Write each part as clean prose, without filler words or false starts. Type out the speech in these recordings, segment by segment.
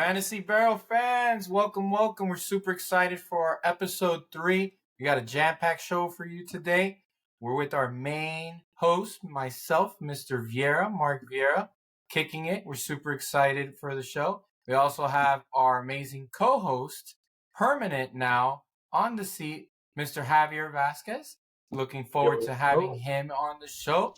Fantasy Barrel fans, welcome, welcome. We're super excited for episode 3. We got a jam-packed show for you today. We're with our main host, myself, Mr. Vieira, Mark Vieira, kicking it. We're super excited for the show. We also have our amazing co-host, permanent now, on the seat, Mr. Javier Vasquez. Looking forward to having him on the show.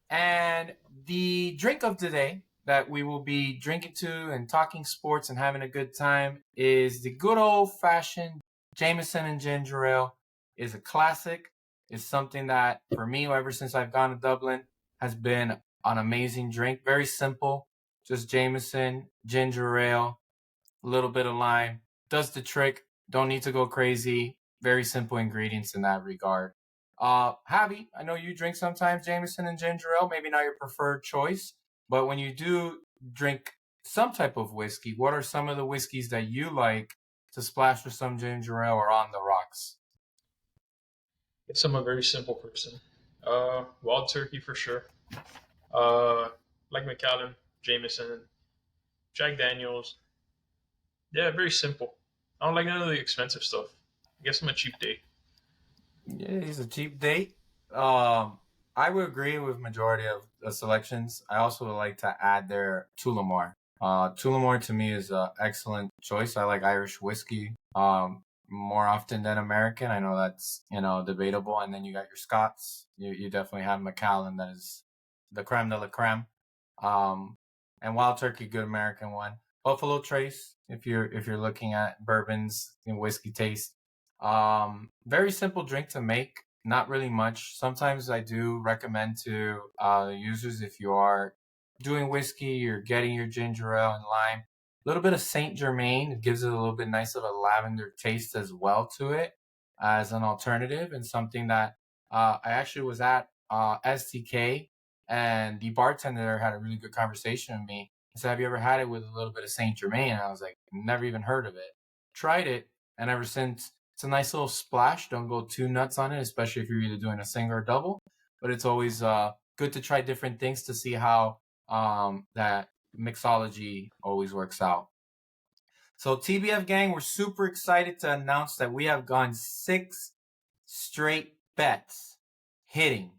And the drink of today that we will be drinking to and talking sports and having a good time is the good old-fashioned Jameson and Ginger Ale. Is a classic. It's something that, for me, ever since I've gone to Dublin, has been an amazing drink. Very simple. Just Jameson, ginger ale, a little bit of lime. Does the trick. Don't need to go crazy. Very simple ingredients in that regard. Javi, I know you drink sometimes Jameson and ginger ale, maybe not your preferred choice, but when you do drink some type of whiskey, what are some of the whiskeys that you like to splash with some ginger ale or on the rocks? Guess I'm a very simple person. Wild turkey for sure. Like Macallan, Jameson, Jack Daniels. Yeah, very simple. I don't like none of the expensive stuff. I guess I'm a cheap date. Yeah, he's a cheap date. I would agree with majority of the selections. I also would like to add their Tullamore. Tullamore to me is an excellent choice. I like Irish whiskey more often than American. I know that's debatable. And then you got your Scots. You definitely have Macallan, that is the creme de la creme. And Wild Turkey, good American one. Buffalo Trace, if you're looking at bourbons and whiskey taste. Very simple drink to make. Not really much. Sometimes I do recommend to users, if you are doing whiskey, you're getting your ginger ale and lime, a little bit of Saint Germain. It gives it a little bit nice of a lavender taste as well to it as an alternative, and something that I actually was at STK, and the bartender there had a really good conversation with me. He said, "Have you ever had it with a little bit of Saint Germain?" And I was like, "Never even heard of it." Tried it, and ever since, it's a nice little splash. Don't go too nuts on it, especially if you're either doing a single or double. But it's always good to try different things to see how that mixology always works out. So TBF gang, we're super excited to announce that we have gone 6 straight bets hitting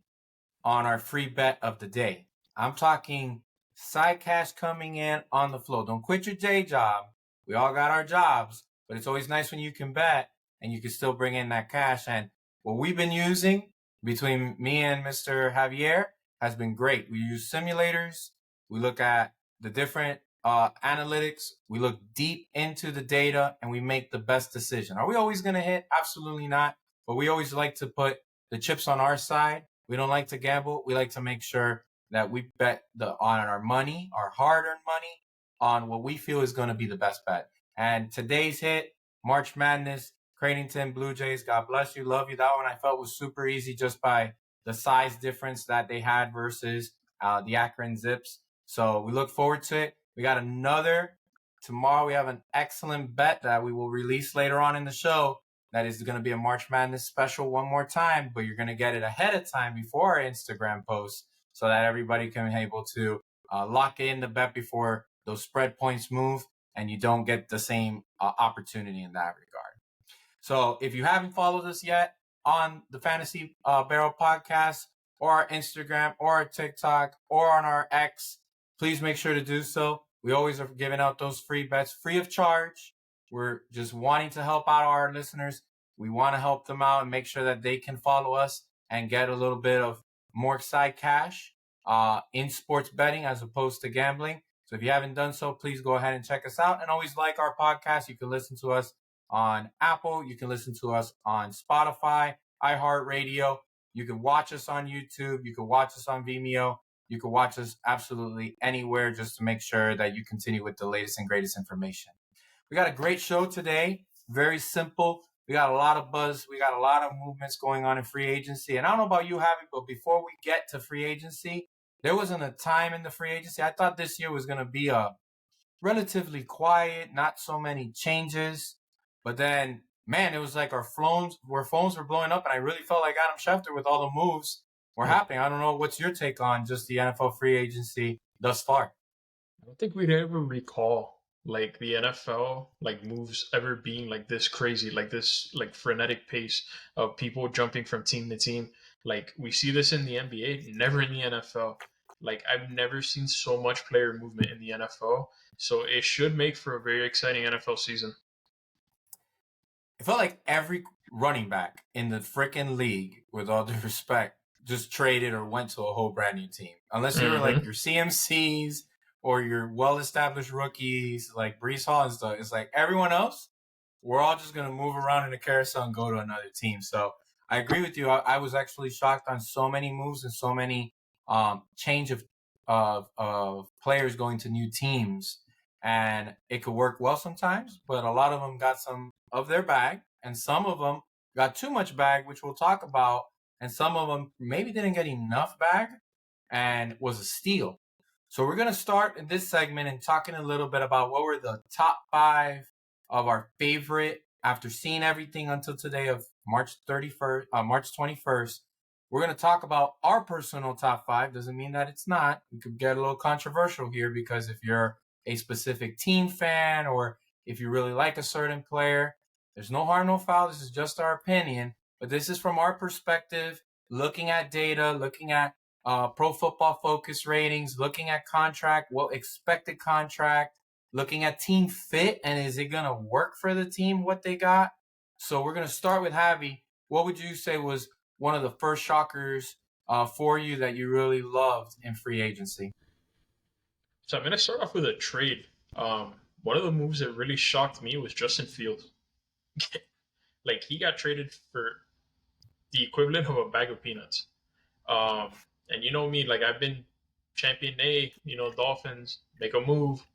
on our free bet of the day. I'm talking side cash coming in on the flow. Don't quit your day job. We all got our jobs, but it's always nice when you can bet and you can still bring in that cash. And what we've been using between me and Mr. Javier has been great. We use simulators. We look at the different analytics. We look deep into the data and we make the best decision. Are we always going to hit? Absolutely not. But we always like to put the chips on our side. We don't like to gamble. We like to make sure that we bet on our money, our hard-earned money, on what we feel is going to be the best bet. And today's hit, March Madness, Creighton Blue Jays, God bless you, love you. That one I felt was super easy just by the size difference that they had versus the Akron Zips. So we look forward to it. We got another tomorrow. We have an excellent bet that we will release later on in the show. That is going to be a March Madness special one more time, but you're going to get it ahead of time before our Instagram post so that everybody can be able to lock in the bet before those spread points move and you don't get the same opportunity in that regard. So if you haven't followed us yet on the Fantasy Barrel podcast or our Instagram or our TikTok or on our X, please make sure to do so. We always are giving out those free bets free of charge. We're just wanting to help out our listeners. We want to help them out and make sure that they can follow us and get a little bit of more side cash in sports betting as opposed to gambling. So if you haven't done so, please go ahead and check us out. And always like our podcast. You can listen to us on Apple. You can listen to us on Spotify, iHeartRadio. You can watch us on YouTube. You can watch us on Vimeo. You can watch us absolutely anywhere just to make sure that you continue with the latest and greatest information. We got a great show today. Very simple. We got a lot of buzz. We got a lot of movements going on in free agency. And I don't know about you, Javi, but before we get to free agency, there wasn't a time in the free agency. I thought this year was going to be a relatively quiet, not so many changes. But then, man, it was like our phones were blowing up, and I really felt like Adam Schefter with all the moves were happening. I don't know. What's your take on just the NFL free agency thus far? I don't think we'd ever recall like the NFL like moves ever being like this crazy, like this like frenetic pace of people jumping from team to team. Like we see this in the NBA, never in the NFL. Like I've never seen so much player movement in the NFL. So it should make for a very exciting NFL season. It felt like every running back in the freaking league, with all due respect, just traded or went to a whole brand new team. Unless you were like Mm-hmm. your CMCs or your well established rookies like Brees Hall and stuff. It's like everyone else, we're all just gonna move around in a carousel and go to another team. So I agree with you. I was actually shocked on so many moves and so many change of players going to new teams, and it could work well sometimes. But a lot of them got some of their bag, and some of them got too much bag, which we'll talk about, and some of them maybe didn't get enough bag and was a steal. So we're gonna start in this segment and talking a little bit about what were the top five of our favorite after seeing everything until today of March 31st, March 21st. We're going to talk about our personal top five. Doesn't mean that it's not. We could get a little controversial here because if you're a specific team fan or if you really like a certain player, there's no harm, no foul. This is just our opinion. But this is from our perspective, looking at data, looking at Pro Football Focus ratings, looking at contract, what expected contract, looking at team fit and is it going to work for the team what they got. So we're going to start with Javi. What would you say was one of the first shockers for you that you really loved in free agency? So I'm gonna start off with a trade. One of the moves that really shocked me was Justin Fields. Like he got traded for the equivalent of a bag of peanuts. Um, and you know me, like I've been champion A, Dolphins, make a move,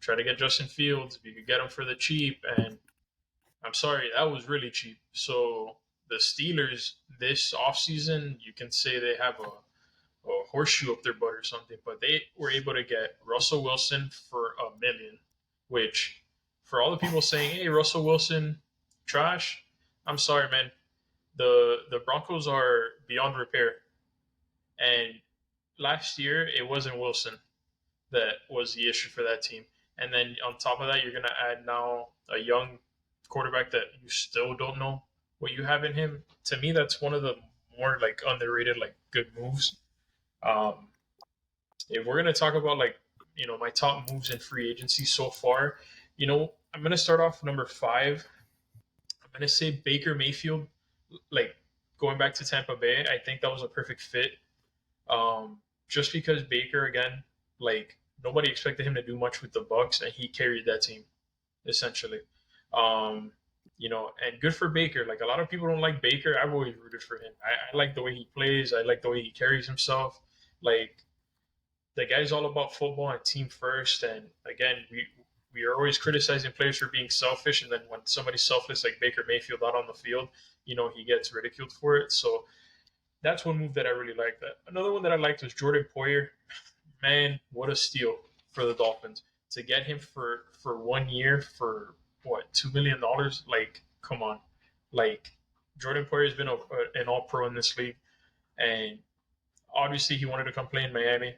try to get Justin Fields if you could get him for the cheap. And I'm sorry, that was really cheap. So the Steelers this offseason, you can say they have a horseshoe up their butt or something, but they were able to get Russell Wilson for $1 million, which for all the people saying, hey, Russell Wilson, trash, I'm sorry, man. The Broncos are beyond repair. And last year it wasn't Wilson that was the issue for that team. And then on top of that, you're gonna add now a young quarterback that you still don't know what you have in him. To me, that's one of the more like underrated, like good moves. Um, if we're gonna talk about like my top moves in free agency so far, I'm gonna start off number five. I'm gonna say Baker Mayfield. Like going back to Tampa Bay, I think that was a perfect fit. Just because Baker again, like nobody expected him to do much with the Bucks, and he carried that team essentially. Um, and good for Baker. Like a lot of people don't like Baker. I've always rooted for him. I like the way he plays. I like the way he carries himself. Like the guy's all about football and team first. And again, we are always criticizing players for being selfish, and then when somebody's selfless like Baker Mayfield out on the field, he gets ridiculed for it. So that's one move that I really liked. That another one that I liked was Jordan Poyer. Man, what a steal for the Dolphins to get him for 1 year for what $2 million. Like, come on, like Jordan Poyer has been an All Pro in this league, and obviously he wanted to come play in Miami.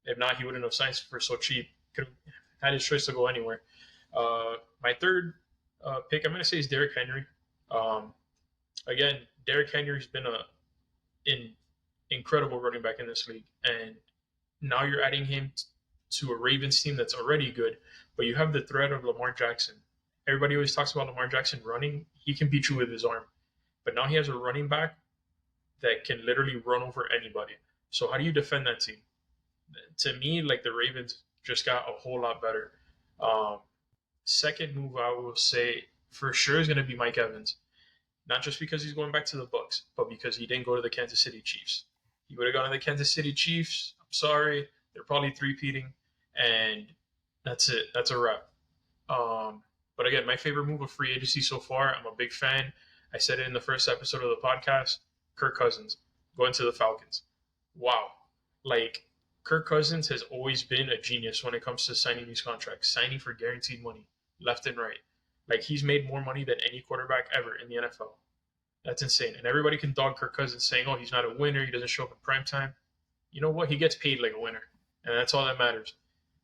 If not, he wouldn't have signed for so cheap. Could have had his choice to go anywhere. My third pick, I'm going to say, is Derrick Henry. Um, again, Derrick Henry's been an incredible running back in this league, and now you're adding him to a Ravens team that's already good, but you have the threat of Lamar Jackson. Everybody always talks about Lamar Jackson running. He can beat you with his arm, but now he has a running back that can literally run over anybody. So how do you defend that team? To me, like the Ravens just got a whole lot better. Um, Second move, I will say for sure is going to be Mike Evans. Not just because he's going back to the Bucks, but because he didn't go to the Kansas City Chiefs. He would have gone to the Kansas City Chiefs. I'm sorry, they're probably three-peating, and that's it. That's a wrap. Um, but again, my favorite move of free agency so far. I'm a big fan. I said it in the first episode of the podcast. Kirk Cousins going to the Falcons. Wow, like Kirk Cousins has always been a genius when it comes to signing these contracts, signing for guaranteed money left and right. Like he's made more money than any quarterback ever in the NFL. That's insane. And everybody can dog Kirk Cousins saying, "Oh, he's not a winner. He doesn't show up in prime time." You know what? He gets paid like a winner, and that's all that matters.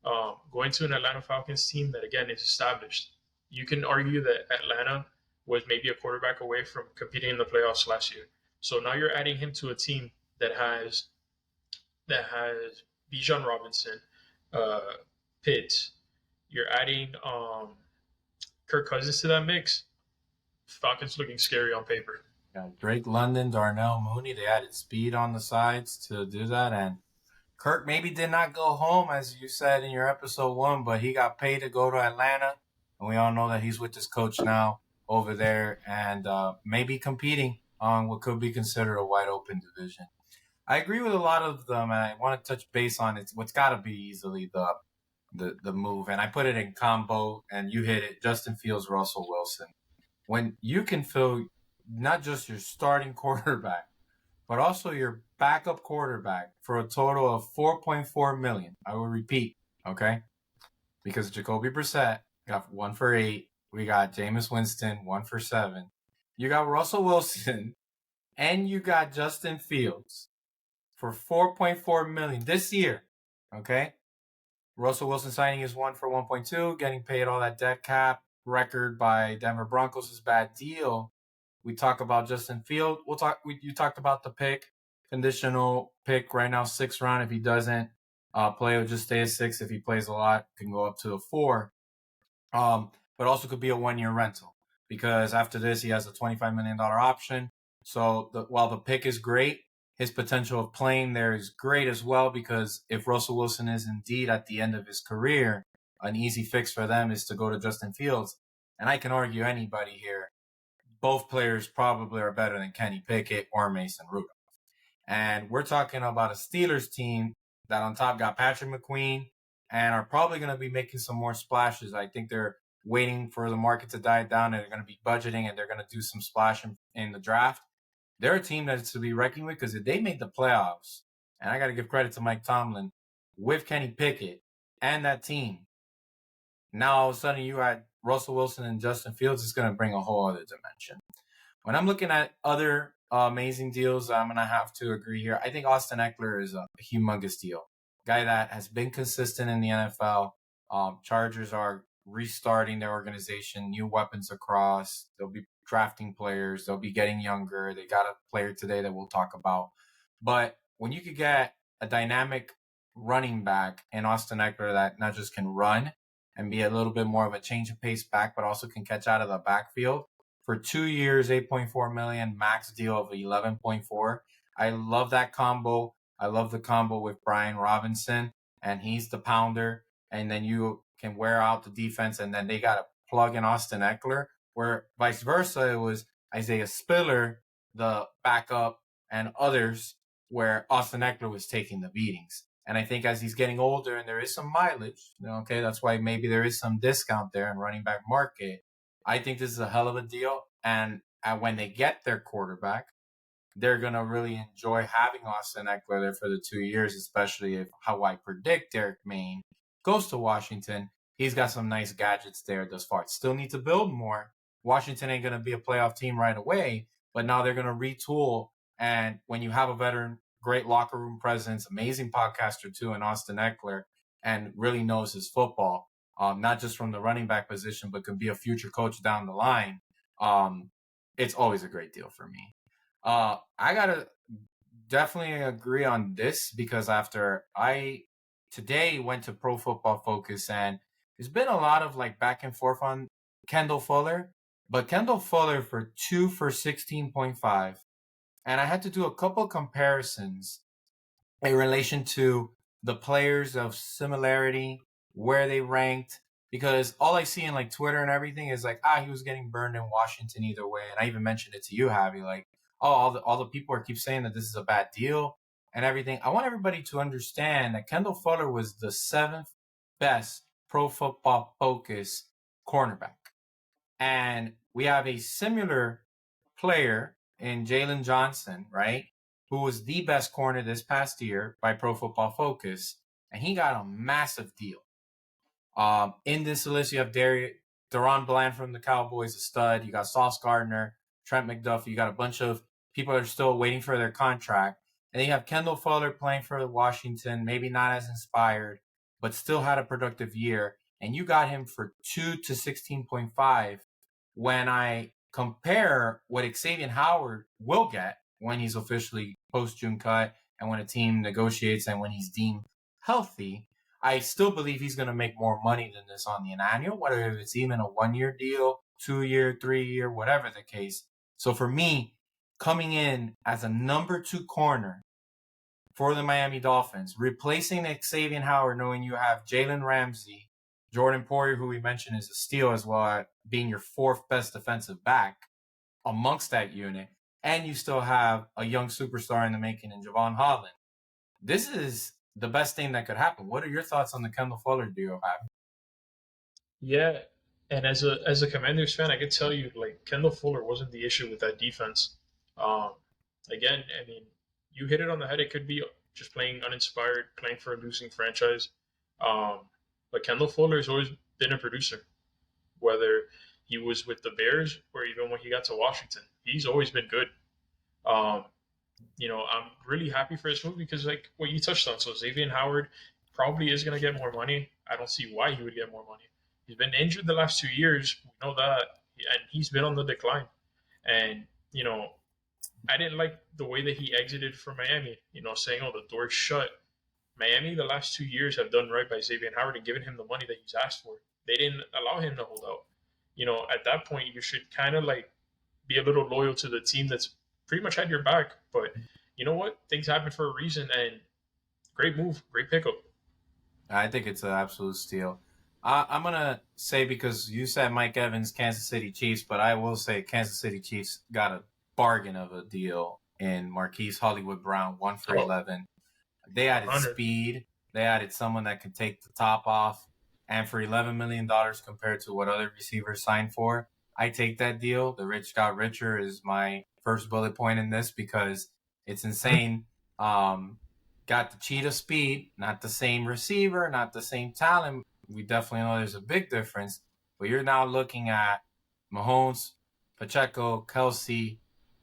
Going to an Atlanta Falcons team that, again, is established. You can argue that Atlanta was maybe a quarterback away from competing in the playoffs last year. So now you're adding him to a team that has Bijan Robinson, uh, Pitts. You're adding Kirk Cousins to that mix. Falcons looking scary on paper. Yeah, Drake London, Darnell Mooney, they added speed on the sides to do that. And Kirk maybe did not go home, as you said in your episode 1, but he got paid to go to Atlanta. And we all know that he's with his coach now over there and maybe competing on what could be considered a wide open division. I agree with a lot of them, and I want to touch base on it. What's got to be easily the move, and I put it in combo, and you hit it. Justin Fields, Russell Wilson. When you can fill not just your starting quarterback, but also your backup quarterback for a total of $4.4 million. I will repeat, okay? Because Jacoby Brissett got 1 for 8. We got Jameis Winston 1 for 7. You got Russell Wilson, and you got Justin Fields for $4.4 million this year. Okay, Russell Wilson signing is 1 for 1.2, getting paid all that dead cap record by Denver Broncos is bad deal. We talk about Justin Field. You talked about the pick, conditional pick right now, 6th round. If he doesn't play, it'll just stay at 6. If he plays a lot, can go up to a 4. But also could be a 1-year rental because after this he has a $25 million option. So while the pick is great, his potential of playing there is great as well, because if Russell Wilson is indeed at the end of his career, an easy fix for them is to go to Justin Fields. And I can argue anybody here. Both players probably are better than Kenny Pickett or Mason Rudolph. And we're talking about a Steelers team that on top got Patrick McQueen and are probably going to be making some more splashes. I think they're waiting for the market to die down and they're going to be budgeting and they're going to do some splash in the draft. They're a team that's to be reckoned with because if they make the playoffs, and I got to give credit to Mike Tomlin, with Kenny Pickett and that team, now all of a sudden you add Russell Wilson and Justin Fields, it's going to bring a whole other dimension. When I'm looking at other amazing deals, I'm going to have to agree here. I think Austin Eckler is a humongous deal. Guy that has been consistent in the NFL. Chargers are restarting their organization, new weapons across. They'll be drafting players. They'll be getting younger. They got a player today that we'll talk about. But when you could get a dynamic running back in Austin Eckler that not just can run and be a little bit more of a change of pace back, but also can catch out of the backfield for 2 years, $8.4 million, max deal of 11.4. I love that combo. I love the combo with Brian Robinson, and he's the pounder. And then you can wear out the defense, and then they got to plug in Austin Eckler, where vice versa, it was Isaiah Spiller, the backup, and others, where Austin Eckler was taking the beatings. And I think as he's getting older and there is some mileage, okay, that's why maybe there is some discount there in running back market. I think this is a hell of a deal. And when they get their quarterback, they're going to really enjoy having Austin Eckler there for the 2 years, especially if how I predict Derek Maine goes to Washington. He's got some nice gadgets there thus far. Still need to build more. Washington ain't going to be a playoff team right away, but now they're going to retool. And when you have a veteran, great locker room presence, amazing podcaster too, in Austin Eckler, and really knows his football, not just from the running back position, but could be a future coach down the line, it's always a great deal for me. I gotta definitely agree on this because after I today went to Pro Football Focus and there's been a lot of like back and forth on Kendall Fuller, but Kendall Fuller for 2 for 16.5, and I had to do a couple comparisons in relation to the players of similarity, where they ranked, because all I see in like Twitter and everything is like, he was getting burned in Washington either way. And I even mentioned it to you, Javi, like, all the people keep saying that this is a bad deal and everything. I want everybody to understand that Kendall Fuller was the 7th best Pro Football Focus cornerback. And we have a similar player in Jalen Johnson, right? Who was the best corner this past year by Pro Football Focus. And he got a massive deal. In this list, you have Deron Bland from the Cowboys, a stud. You got Sauce Gardner, Trent McDuffie. You got a bunch of people that are still waiting for their contract. And then you have Kendall Fuller playing for Washington, maybe not as inspired. but still had a productive year, and you got him for 2 to 16.5. When I compare what Xavier Howard will get when he's officially post June cut and when a team negotiates and when he's deemed healthy, I still believe he's going to make more money than this on the annual, whether it's even a 1 year deal, 2 year, 3 year, whatever the case. So for me, coming in as a number 2 corner for the Miami Dolphins, replacing Xavier Howard, knowing you have Jalen Ramsey, Jordan Poyer, who we mentioned is a steal as well, at being your 4th best defensive back amongst that unit, and you still have a young superstar in the making in Javon Holland. This is the best thing that could happen. What are your thoughts on the Kendall Fuller deal? Yeah, and as a Commanders fan, I could tell you like Kendall Fuller wasn't the issue with that defense. Um, Again, I mean, you hit it on the head. It could be just playing uninspired, playing for a losing franchise. Um, but Kendall Fuller has always been a producer, whether he was with the Bears or even when he got to Washington. He's always been good. Um, I'm really happy for his move because, like what you touched on, so Xavier Howard probably is going to get more money. I don't see why he would get more money. He's been injured the last 2 years. We know that, and he's been on the decline. And I didn't like the way that he exited from Miami. Saying, "Oh, the door's shut." Miami, the last 2 years, have done right by Xavier Howard and given him the money that he's asked for. They didn't allow him to hold out. At that point, you should kind of like be a little loyal to the team that's pretty much had your back. But you know what? Things happen for a reason, and great move, great pickup. I think it's an absolute steal. I'm going to say, because you said Mike Evans, Kansas City Chiefs, but I will say Kansas City Chiefs got a bargain of a deal in Marquise Hollywood Brown, 1 for Oh, 11. They added 100. speed. They added someone that can take the top off. And for $11 million compared to what other receivers signed for, I take that deal. The rich got richer is my first bullet point in this, because it's insane. Got the cheetah speed, not the same receiver, not the same talent. We definitely know there's a big difference. But you're now looking at Mahomes, Pacheco, Kelsey,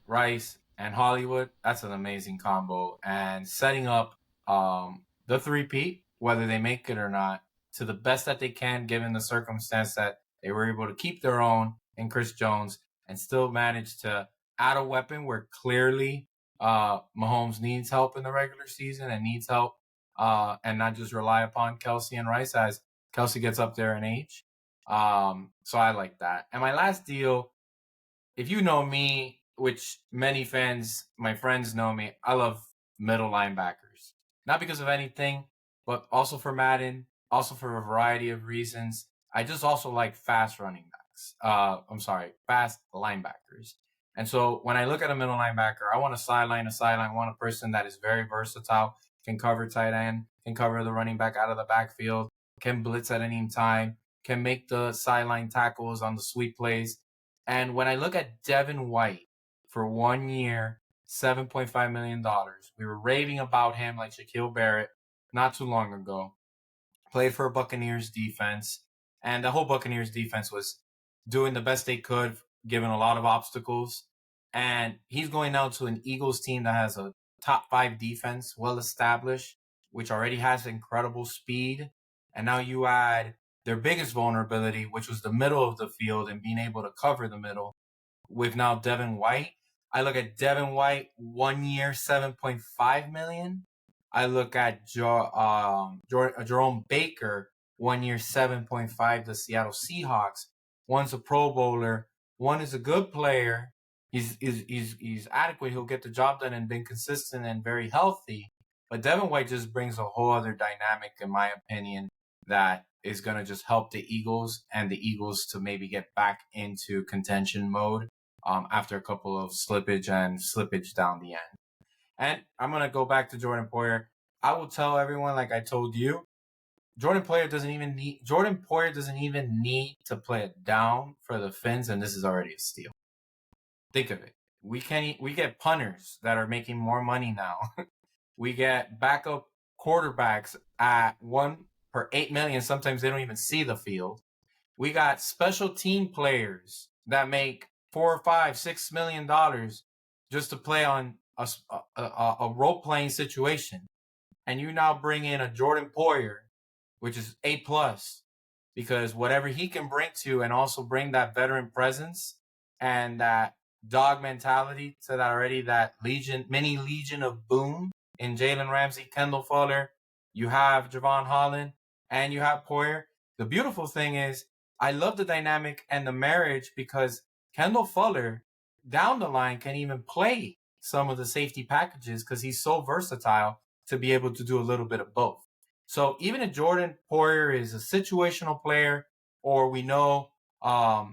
Rice, and Hollywood. That's an amazing combo. And setting up the three-peat, whether they make it or not, to the best that they can, given the circumstance that they were able to keep their own in Chris Jones and still manage to add a weapon where clearly Mahomes needs help in the regular season and needs help and not just rely upon Kelsey and Rice as Kelsey gets up there in age. So I like that. And my last deal, if you know me, which many fans, my friends know me, I love middle linebackers. Not because of anything, but also for Madden, also for a variety of reasons. I just also like fast running backs. Fast linebackers. And so when I look at a middle linebacker, I want a sideline. I want a person that is very versatile, can cover tight end, can cover the running back out of the backfield, can blitz at any time, can make the sideline tackles on the sweep plays. And when I look at Devin White for 1 year, $7.5 million, we were raving about him like Shaquille Barrett not too long ago. Played for a Buccaneers defense, and the whole Buccaneers defense was doing the best they could, given a lot of obstacles. And he's going now to an Eagles team that has a top 5 defense, well established, which already has incredible speed. And now you add their biggest vulnerability, which was the middle of the field and being able to cover the middle, with now Devin White. I look at Devin White 1 year, 7.5 million. I look at Jerome Baker 1 year, 7.5, the Seattle Seahawks. One's a Pro Bowler. One is a good player. He's adequate. He'll get the job done and been consistent and very healthy. But Devin White just brings a whole other dynamic, in my opinion, that is going to just help the Eagles and the Eagles to maybe get back into contention mode after a couple of slippage down the end. And I'm going to go back to Jordan Poyer. I will tell everyone, like I told you, Jordan Poyer doesn't even need to play it down for the Finns, and this is already a steal. Think of it. We get punters that are making more money now. We get backup quarterbacks at 1 per 8 million. Sometimes they don't even see the field. We got special team players that make $4 or $5, $6 million just to play on a role playing situation. And you now bring in a Jordan Poyer which is A plus, because whatever he can bring to and also bring that veteran presence and that dog mentality to that already that mini legion of boom in Jalen Ramsey, Kendall Fuller, you have Javon Holland, and you have Poyer. The beautiful thing is I love the dynamic and the marriage because Kendall Fuller down the line can even play some of the safety packages because he's so versatile to be able to do a little bit of both. So even if Jordan Poyer is a situational player, or we know uh,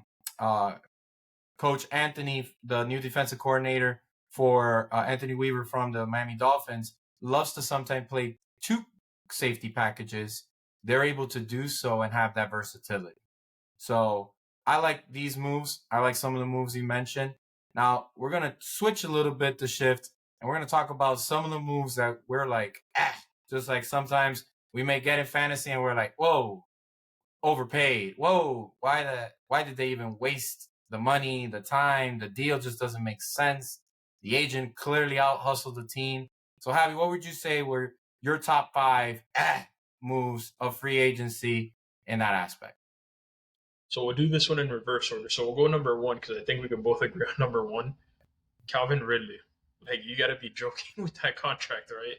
Coach Anthony, the new defensive coordinator for Anthony Weaver from the Miami Dolphins, loves to sometimes play two safety packages. They're able to do so and have that versatility. So I like these moves. I like some of the moves you mentioned. Now we're gonna switch a little bit to shift, and we're gonna talk about some of the moves that we're like, just like sometimes we may get in fantasy and we're like, whoa, overpaid. Whoa, why did they even waste the money, the time? The deal just doesn't make sense. The agent clearly out hustled the team. So Javi, what would you say were your top five moves of free agency in that aspect? So we'll do this one in reverse order. So we'll go number one because I think we can both agree on number one. Calvin Ridley. Like, you got to be joking with that contract, right?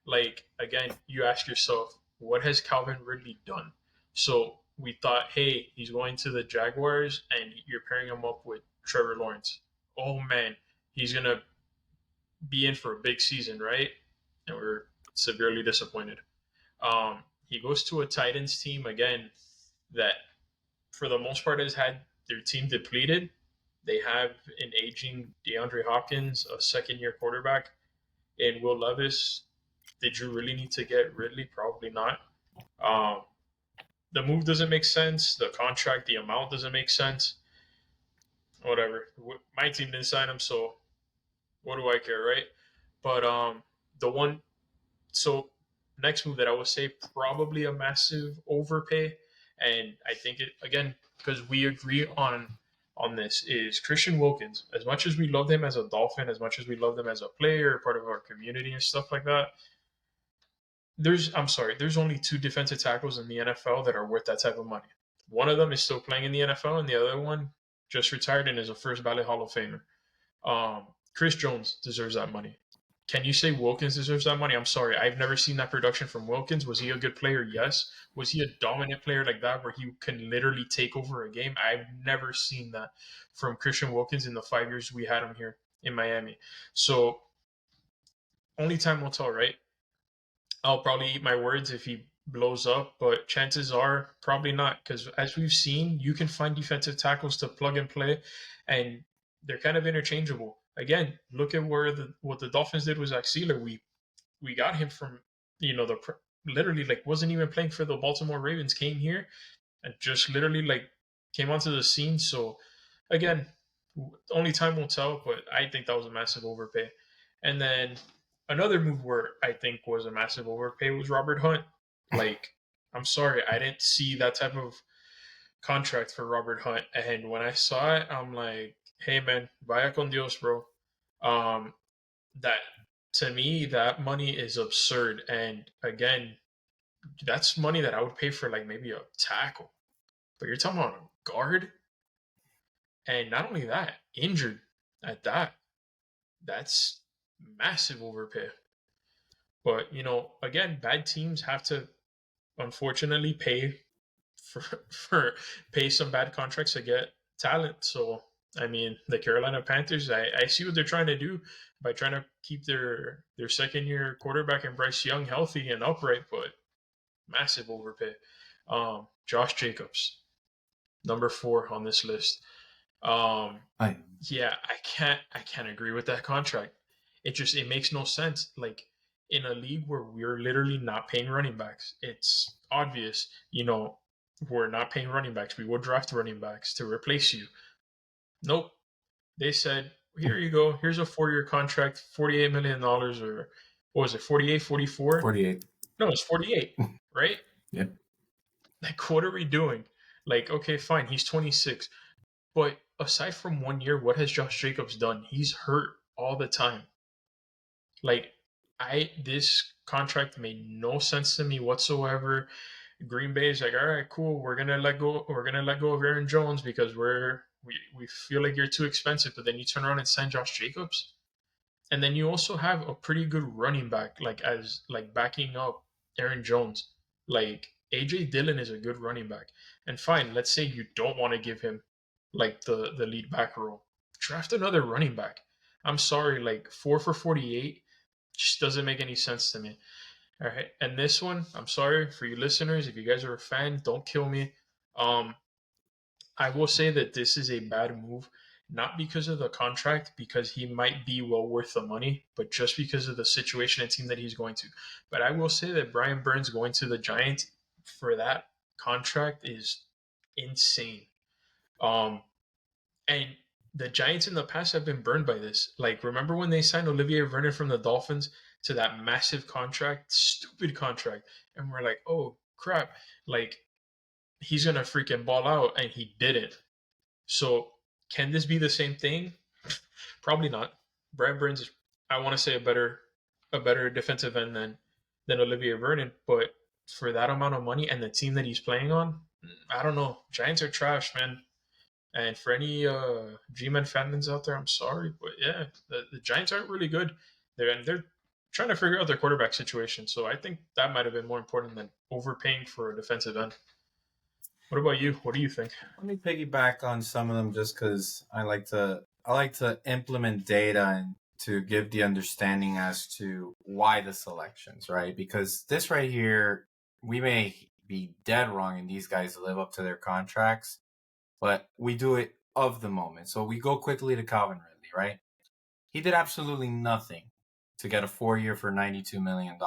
Like, again, you ask yourself, what has Calvin Ridley done? So we thought, hey, he's going to the Jaguars and you're pairing him up with Trevor Lawrence. Oh man, he's gonna be in for a big season, right? And we're severely disappointed. He goes to a Titans team again that, for the most part, has had their team depleted. They have an aging DeAndre Hopkins, a second-year quarterback, and Will Levis. Did you really need to get Ridley? Probably not. Um, the move doesn't make sense. The contract, the amount doesn't make sense. Whatever. My team didn't sign him, so what do I care, right? But the one so next move that I would say probably a massive overpay, and I think it again because we agree on this is Christian Wilkins. As much as we love him as a Dolphin, as much as we love him as a player, part of our community and stuff like that, there's only two defensive tackles in the NFL that are worth that type of money. One of them is still playing in the NFL, and the other one just retired and is a first ballot Hall of Famer. Chris Jones deserves that money. Can you say Wilkins deserves that money? I'm sorry. I've never seen that production from Wilkins. Was he a good player? Yes. Was he a dominant player like that where he can literally take over a game? I've never seen that from Christian Wilkins in the 5 years we had him here in Miami. So only time will tell, right? I'll probably eat my words if he blows up, but chances are probably not because as we've seen, you can find defensive tackles to plug and play, and they're kind of interchangeable. Again, look at what the Dolphins did with Zach Sealer. We got him from the literally like wasn't even playing for the Baltimore Ravens, came here and just literally like came onto the scene. So again, only time will tell, but I think that was a massive overpay. And then another move where I think was a massive overpay was Robert Hunt. Like, I'm sorry, I didn't see that type of contract for Robert Hunt. And when I saw it, I'm like, hey man, vaya con Dios, bro. Um, that to me, that money is absurd. And again, that's money that I would pay for like maybe a tackle. But you're talking about a guard, and not only that, injured at that. That's massive overpay. But again, bad teams have to unfortunately pay for for pay some bad contracts to get talent. So I mean, the Carolina Panthers, I see what they're trying to do by trying to keep their second year quarterback and Bryce Young healthy and upright, but massive overpay. Josh Jacobs, number 4 on this list. I Yeah, I can't agree with that contract. It makes no sense. Like, in a league where we're literally not paying running backs, it's obvious. We're not paying running backs. We will draft running backs to replace you. Nope. They said, here you go. Here's a 4-year contract, $48 million, or what was it, 48, 44? 48. No, it's 48, right? Yeah. Like, what are we doing? Like, okay, fine, he's 26. But aside from 1 year, what has Josh Jacobs done? He's hurt all the time. Like, this contract made no sense to me whatsoever. Green Bay's like, all right, cool, we're gonna let go of Aaron Jones because we feel like you're too expensive, but then you turn around and sign Josh Jacobs. And then you also have a pretty good running back, like as like backing up Aaron Jones. Like AJ Dillon is a good running back. And fine, let's say you don't want to give him like the lead back role. Draft another running back. I'm sorry, like 4 for 48 just doesn't make any sense to me. All right. And this one, I'm sorry for you listeners. If you guys are a fan, don't kill me. Um, I will say that this is a bad move, not because of the contract, because he might be well worth the money, but just because of the situation and team that he's going to. But I will say that Brian Burns going to the Giants for that contract is insane. Um, and the Giants in the past have been burned by this. Like, remember when they signed Olivier Vernon from the Dolphins to that massive contract, stupid contract, and we're like, oh crap, like he's gonna freaking ball out, and he didn't. So can this be the same thing? Probably not. Brad Burns is, I want to say, a better defensive end than Olivier Vernon, but for that amount of money and the team that he's playing on, I don't know. Giants are trash, man. And for any G-Men fans out there, I'm sorry, but yeah, the Giants aren't really good. They're trying to figure out their quarterback situation. So I think that might have been more important than overpaying for a defensive end. What about you? What do you think? Let me piggyback on some of them just because I like to implement data and to give the understanding as to why the selections, right? Because this right here, we may be dead wrong and these guys live up to their contracts, but we do it of the moment. So we go quickly to Calvin Ridley, right? He did absolutely nothing to get a 4-year for $92 million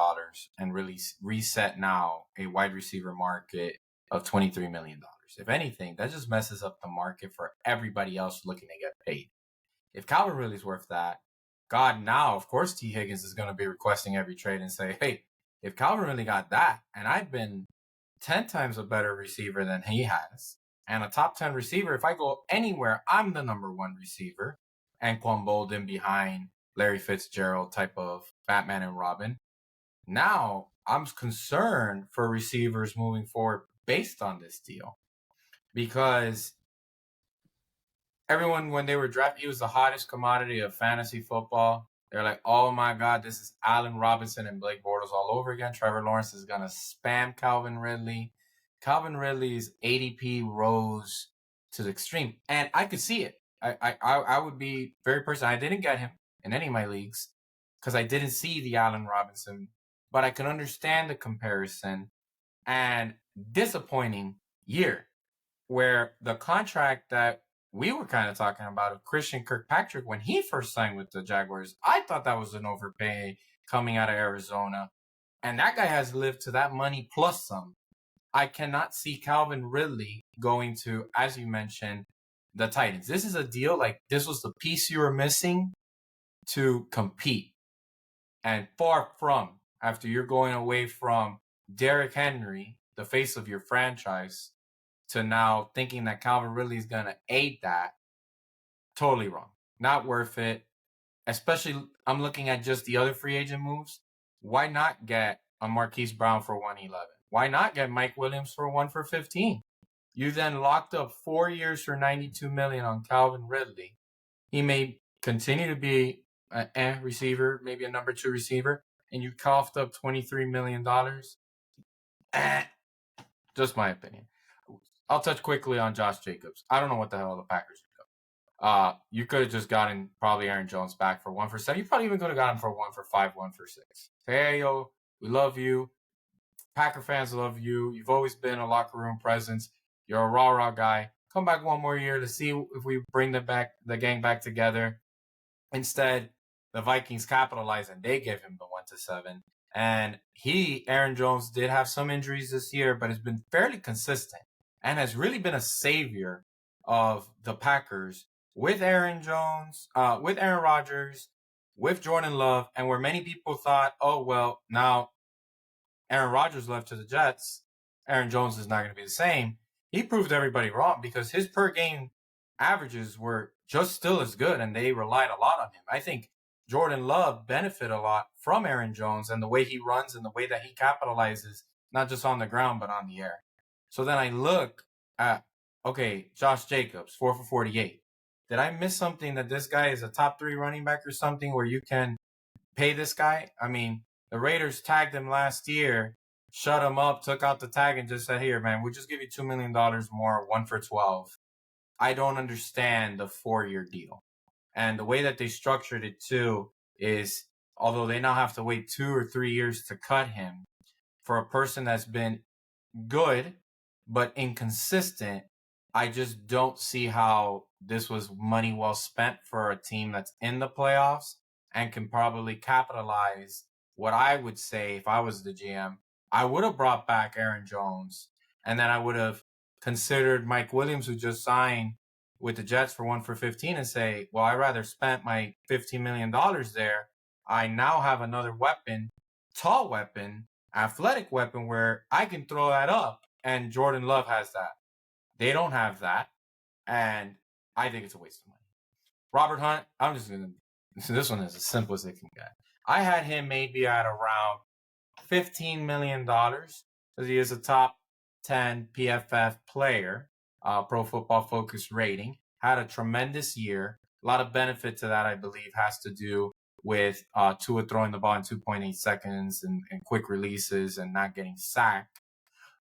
and really reset now a wide receiver market of $23 million. If anything, that just messes up the market for everybody else looking to get paid. If Calvin Ridley's worth that, God, now, of course, T. Higgins is going to be requesting every trade and say, hey, if Calvin really got that, and I've been 10 times a better receiver than he has, and a top 10 receiver, if I go anywhere, I'm the number one receiver, and Quan Bolden behind Larry Fitzgerald type of Batman and Robin. Now, I'm concerned for receivers moving forward based on this deal because everyone, when they were drafted, he was the hottest commodity of fantasy football. They're like, oh my God, this is Allen Robinson and Blake Bortles all over again. Trevor Lawrence is going to spam Calvin Ridley. Calvin Ridley's ADP rose to the extreme. And I could see it. I would be very personal. I didn't get him in any of my leagues because I didn't see the Allen Robinson, but I can understand the comparison and disappointing year where the contract that we were kind of talking about of Christian Kirkpatrick when he first signed with the Jaguars, I thought that was an overpay coming out of Arizona. And that guy has lived to that money plus some. I cannot see Calvin Ridley going to, as you mentioned, the Titans. This is a deal like this was the piece you were missing to compete. And far from, after you're going away from Derrick Henry, the face of your franchise, to now thinking that Calvin Ridley is going to aid that, totally wrong. Not worth it. Especially, I'm looking at just the other free agent moves. Why not get a Marquise Brown for 111? Why not get Mike Williams for 1 for 15? You then locked up 4 years for $92 million on Calvin Ridley. He may continue to be an receiver, maybe a number 2 receiver, and you coughed up $23 million. Just my opinion. I'll touch quickly on Josh Jacobs. I don't know what the hell the Packers do. You could have just gotten probably Aaron Jones back for 1 for 7. You probably even could have gotten him for 1 for 5, 1 for 6. Hey, yo, we love you. Packer fans love you. You've always been a locker room presence. You're a rah-rah guy. Come back one more year to see if we bring the gang back together. Instead, the Vikings capitalized and they gave him the 1 to 7. And Aaron Jones, did have some injuries this year, but has been fairly consistent and has really been a savior of the Packers with Aaron Jones, with Aaron Rodgers, with Jordan Love, and where many people thought, oh, well, now Aaron Rodgers left to the Jets, Aaron Jones is not going to be the same. He proved everybody wrong because his per game averages were just still as good, and they relied a lot on him. I think Jordan Love benefited a lot from Aaron Jones and the way he runs and the way that he capitalizes not just on the ground, but on the air. So then I look at, okay, Josh Jacobs, 4 for 48. Did I miss something that this guy is a top 3 running back or something where you can pay this guy? I mean, the Raiders tagged him last year, shut him up, took out the tag, and just said, here, man, we'll just give you $2 million more, 1 for 12. I don't understand the 4-year deal. And the way that they structured it too is, although they now have to wait 2 or 3 years to cut him, for a person that's been good but inconsistent, I just don't see how this was money well spent for a team that's in the playoffs and can probably capitalize. What I would say if I was the GM, I would have brought back Aaron Jones, and then I would have considered Mike Williams, who just signed with the Jets for 1 for 15, and say, well, I rather spent my $15 million there. I now have another weapon, tall weapon, athletic weapon, where I can throw that up. And Jordan Love has that. They don't have that. And I think it's a waste of money. Robert Hunt, I'm just going to, this one is as simple as it can get. I had him maybe at around $15 million because he is a top 10 PFF player, Pro Football Focus rating. Had a tremendous year. A lot of benefit to that, I believe, has to do with Tua throwing the ball in 2.8 seconds and quick releases and not getting sacked.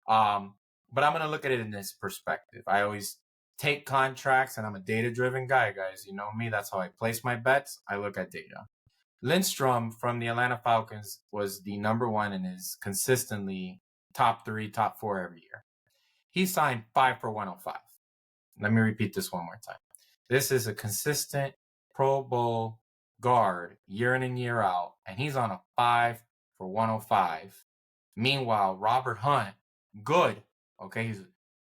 But I'm going to look at it in this perspective. I always take contracts, and I'm a data-driven guy, guys. You know me. That's how I place my bets. I look at data. Lindstrom from the Atlanta Falcons was the number 1 and is consistently top 3, top 4 every year. He signed 5 for 105. Let me repeat this one more time. This is a consistent Pro Bowl guard year in and year out, and he's on a 5 for 105. Meanwhile, Robert Hunt, good. Okay, he's a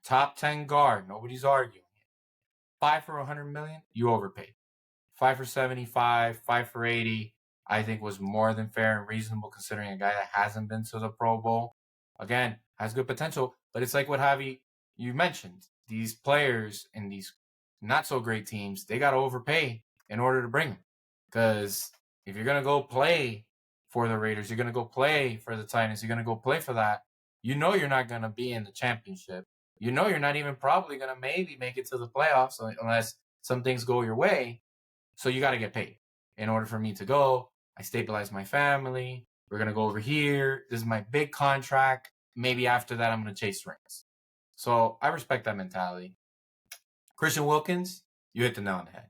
top 10 guard. Nobody's arguing. 5 for 100 million, you overpaid. 5 for 75, 5 for 80, I think was more than fair and reasonable considering a guy that hasn't been to the Pro Bowl. Again, has good potential, but it's like what Javi, you mentioned. These players in these not so great teams, they got to overpay in order to bring them. Because if you're going to go play for the Raiders, you're going to go play for the Titans, you're going to go play for that, you know you're not going to be in the championship. You know you're not even probably going to maybe make it to the playoffs unless some things go your way. So you got to get paid. In order for me to go, I stabilize my family. We're going to go over here. This is my big contract. Maybe after that, I'm going to chase rings. So I respect that mentality. Christian Wilkins, you hit the nail on the head.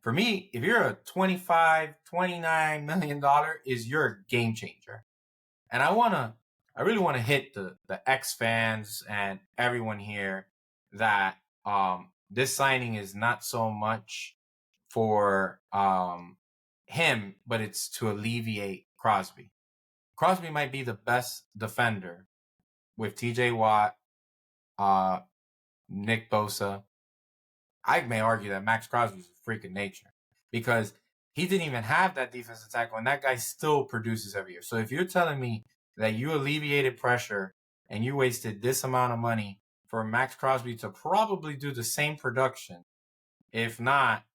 For me, if you're a $25, $29 million, is you're a game changer. And I really want to hit the X fans and everyone here that this signing is not so much for him, but it's to alleviate Crosby. Crosby might be the best defender with TJ Watt, Nick Bosa. I may argue that Max Crosby is a freak of nature because he didn't even have that defensive tackle, and that guy still produces every year. So if you're telling me that you alleviated pressure and you wasted this amount of money for Max Crosby to probably do the same production, if not,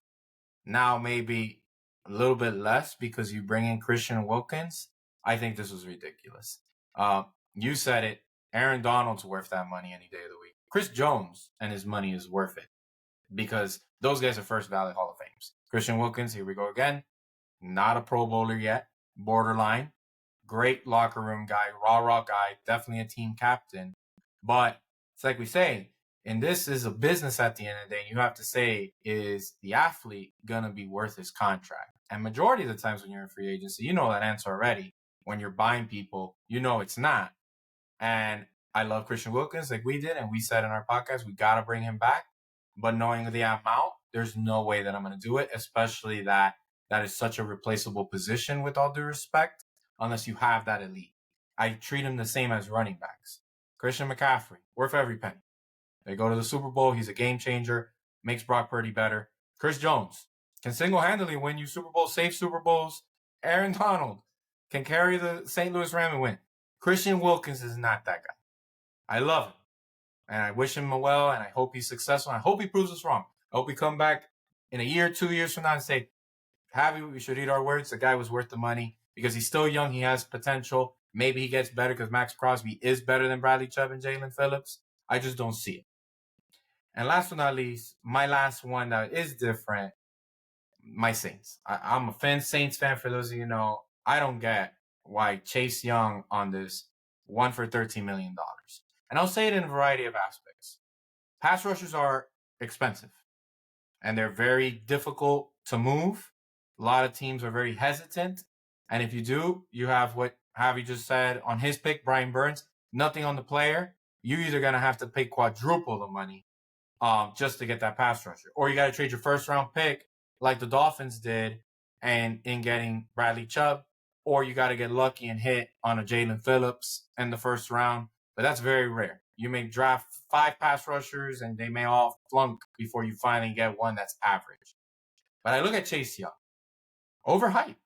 now maybe a little bit less because you bring in Christian Wilkins, I think this was ridiculous. You said it. Aaron Donald's worth that money any day of the week. Chris Jones and his money is worth it because those guys are first ballot Hall of Fames. Christian Wilkins, here we go again. Not a Pro Bowler yet. Borderline. Great locker room guy. Raw guy. Definitely a team captain. But it's like we say, and this is a business at the end of the day. You have to say, is the athlete going to be worth his contract? And majority of the times when you're in free agency, you know that answer already. When you're buying people, you know it's not. And I love Christian Wilkins like we did. And we said in our podcast, we got to bring him back. But knowing the amount, there's no way that I'm going to do it, especially that is such a replaceable position with all due respect, unless you have that elite. I treat him the same as running backs. Christian McCaffrey, worth every penny. They go to the Super Bowl. He's a game changer, makes Brock Purdy better. Chris Jones can single-handedly win you Super Bowls, save Super Bowls. Aaron Donald can carry the St. Louis Rams and win. Christian Wilkins is not that guy. I love him. And I wish him well, and I hope he's successful. I hope he proves us wrong. I hope we come back in a year, 2 years from now and say, Javi, we should eat our words. The guy was worth the money because he's still young. He has potential. maybe he gets better because Max Crosby is better than Bradley Chubb and Jalen Phillips. I just don't see it. And last but not least, my last one that is different, my Saints. I'm a Saints fan. For those of you who know, I don't get why Chase Young on this 1 for $13 million. And I'll say it in a variety of aspects. Pass rushers are expensive and they're very difficult to move. A lot of teams are very hesitant. And if you do, you have what Javi just said on his pick, Brian Burns, nothing on the player. You're either going to have to pay quadruple the money just to get that pass rusher. Or you got to trade your first round pick like the Dolphins did and in getting Bradley Chubb. Or you got to get lucky and hit on a Jalen Phillips in the first round. But that's very rare. You may draft 5 pass rushers and they may all flunk before you finally get one that's average. But I look at Chase Young. Overhyped.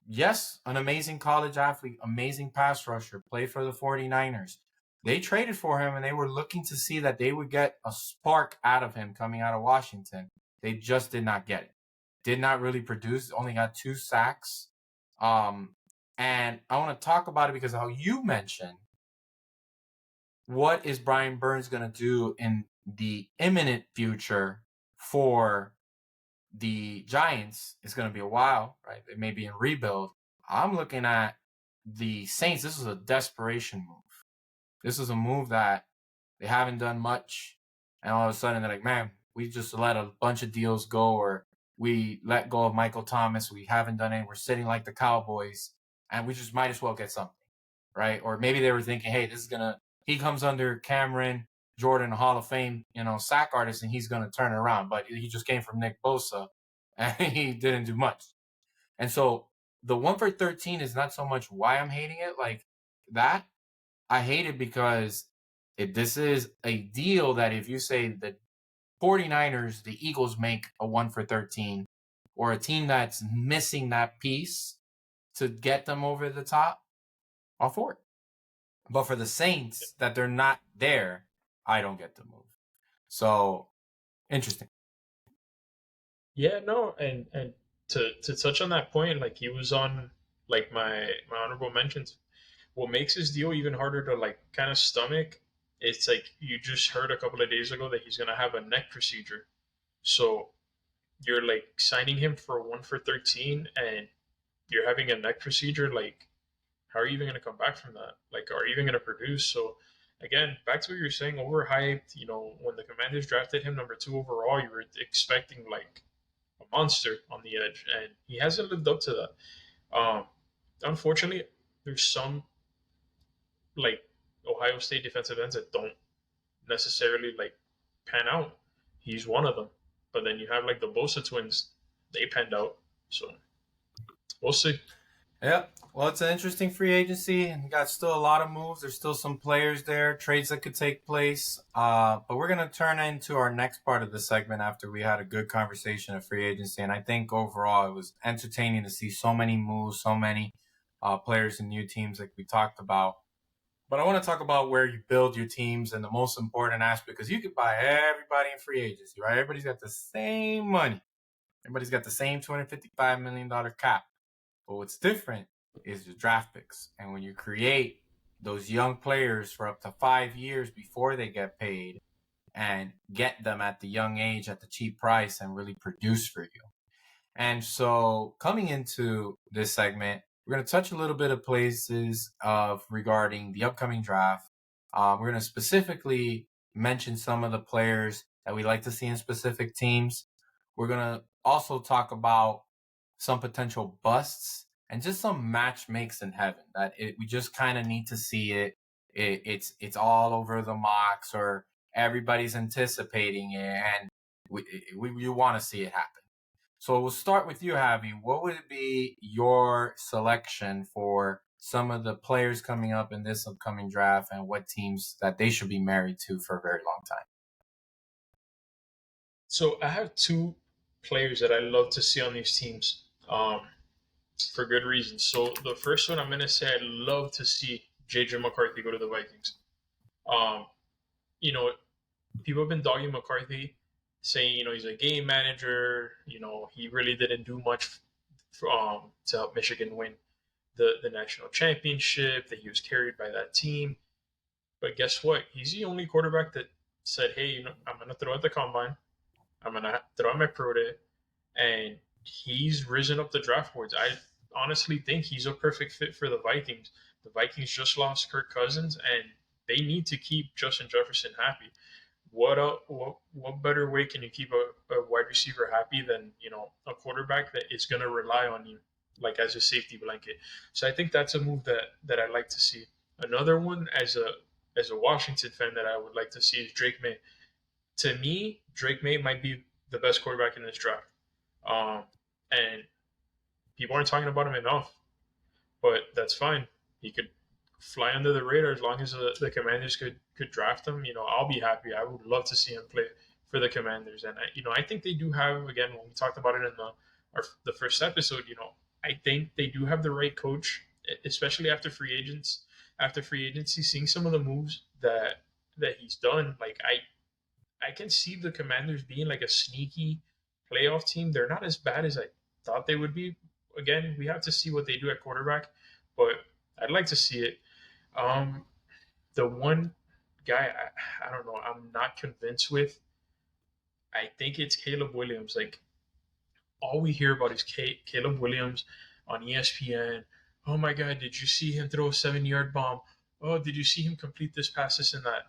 Yes, an amazing college athlete, amazing pass rusher, played for the 49ers. They traded for him and they were looking to see that they would get a spark out of him coming out of Washington. They just did not get it. Did not really produce, only got 2 sacks. And I want to talk about it because how you mentioned, what is Brian Burns going to do in the imminent future for the Giants? It's going to be a while, right? They may be in rebuild. I'm looking at the Saints. This is a desperation move. This is a move that they haven't done much. And all of a sudden they're like, man, we just let a bunch of deals go, or we let go of Michael Thomas. We haven't done any. We're sitting like the Cowboys and we just might as well get something, right? Or maybe they were thinking, hey, he comes under Cameron Jordan, Hall of Fame, sack artist, and he's going to turn it around. But he just came from Nick Bosa and he didn't do much. And so the 1 for 13 is not so much why I'm hating it like that. I hate it because this is a deal that if you say the 49ers, the Eagles make a 1 for 13, or a team that's missing that piece to get them over the top, all for it. But for the Saints, that they're not there, I don't get the move. So, interesting. Yeah, no, and to touch on that point, like he was on like my honorable mentions. What makes his deal even harder to like kind of stomach, it's like you just heard a couple of days ago that he's gonna have a neck procedure. So you're like signing him for 1 for 13 and you're having a neck procedure, like how are you even gonna come back from that? Like are you even gonna produce? So again, back to what you're saying, overhyped, when the Commanders drafted him number 2 overall, you were expecting like a monster on the edge, and he hasn't lived up to that. Unfortunately, there's some like Ohio State defensive ends that don't necessarily like pan out. He's one of them. But then you have like the Bosa twins, they panned out. So we'll see. Yeah. Well, it's an interesting free agency, and we got still a lot of moves. There's still some players there, trades that could take place. But we're gonna turn into our next part of the segment after we had a good conversation of free agency, and I think overall it was entertaining to see so many moves, so many players and new teams like we talked about. But I want to talk about where you build your teams and the most important aspect, because you could buy everybody in free agency, right? Everybody's got the same money. Everybody's got the same $255 million cap. But what's different is the draft picks. And when you create those young players for up to 5 years before they get paid and get them at the young age at the cheap price and really produce for you. And so coming into this segment, we're going to touch a little bit of places regarding the upcoming draft. We're going to specifically mention some of the players that we like to see in specific teams. We're going to also talk about some potential busts and just some match makes in heaven that we just kind of need to see it. It's all over the mocks, or everybody's anticipating it, and we want to see it happen. So we'll start with you, Javi. What would be your selection for some of the players coming up in this upcoming draft, and what teams that they should be married to for a very long time? So I have 2 players that I love to see on these teams, for good reasons. So the first one I'm gonna say I'd love to see JJ McCarthy go to the Vikings. Um, you know, People have been dogging McCarthy, saying he's a game manager. He really didn't do much to help Michigan win. the national championship, that he was carried by that team. But guess what? He's the only quarterback that said, "Hey, I'm going to throw at the combine. I'm going to throw at my pro day," and he's risen up the draft boards. I honestly think he's a perfect fit for the Vikings. The Vikings just lost Kirk Cousins, and they need to keep Justin Jefferson happy. What better way can you keep a wide receiver happy than a quarterback that is going to rely on you like as a safety blanket? So I think that's a move that I like to see. Another one as a Washington fan that I would like to see is Drake May. To me, Drake May might be the best quarterback in this draft. And people aren't talking about him enough, but that's fine. He could fly under the radar as long as the Commanders could draft him. I'll be happy. I would love to see him play for the Commanders, and I think they do have, again, when we talked about it in the first episode. I think they do have the right coach, especially after free agents. After free agency, seeing some of the moves that he's done, like I can see the Commanders being like a sneaky playoff team. They're not as bad as I thought they would be. Again, we have to see what they do at quarterback, but I'd like to see it. Um, the one guy I don't know, I'm not convinced with. I think it's Caleb Williams. Like all we hear about is Caleb Williams on ESPN. Oh my God, did you see him throw a 7-yard bomb? Oh, did you see him complete this pass, this and that?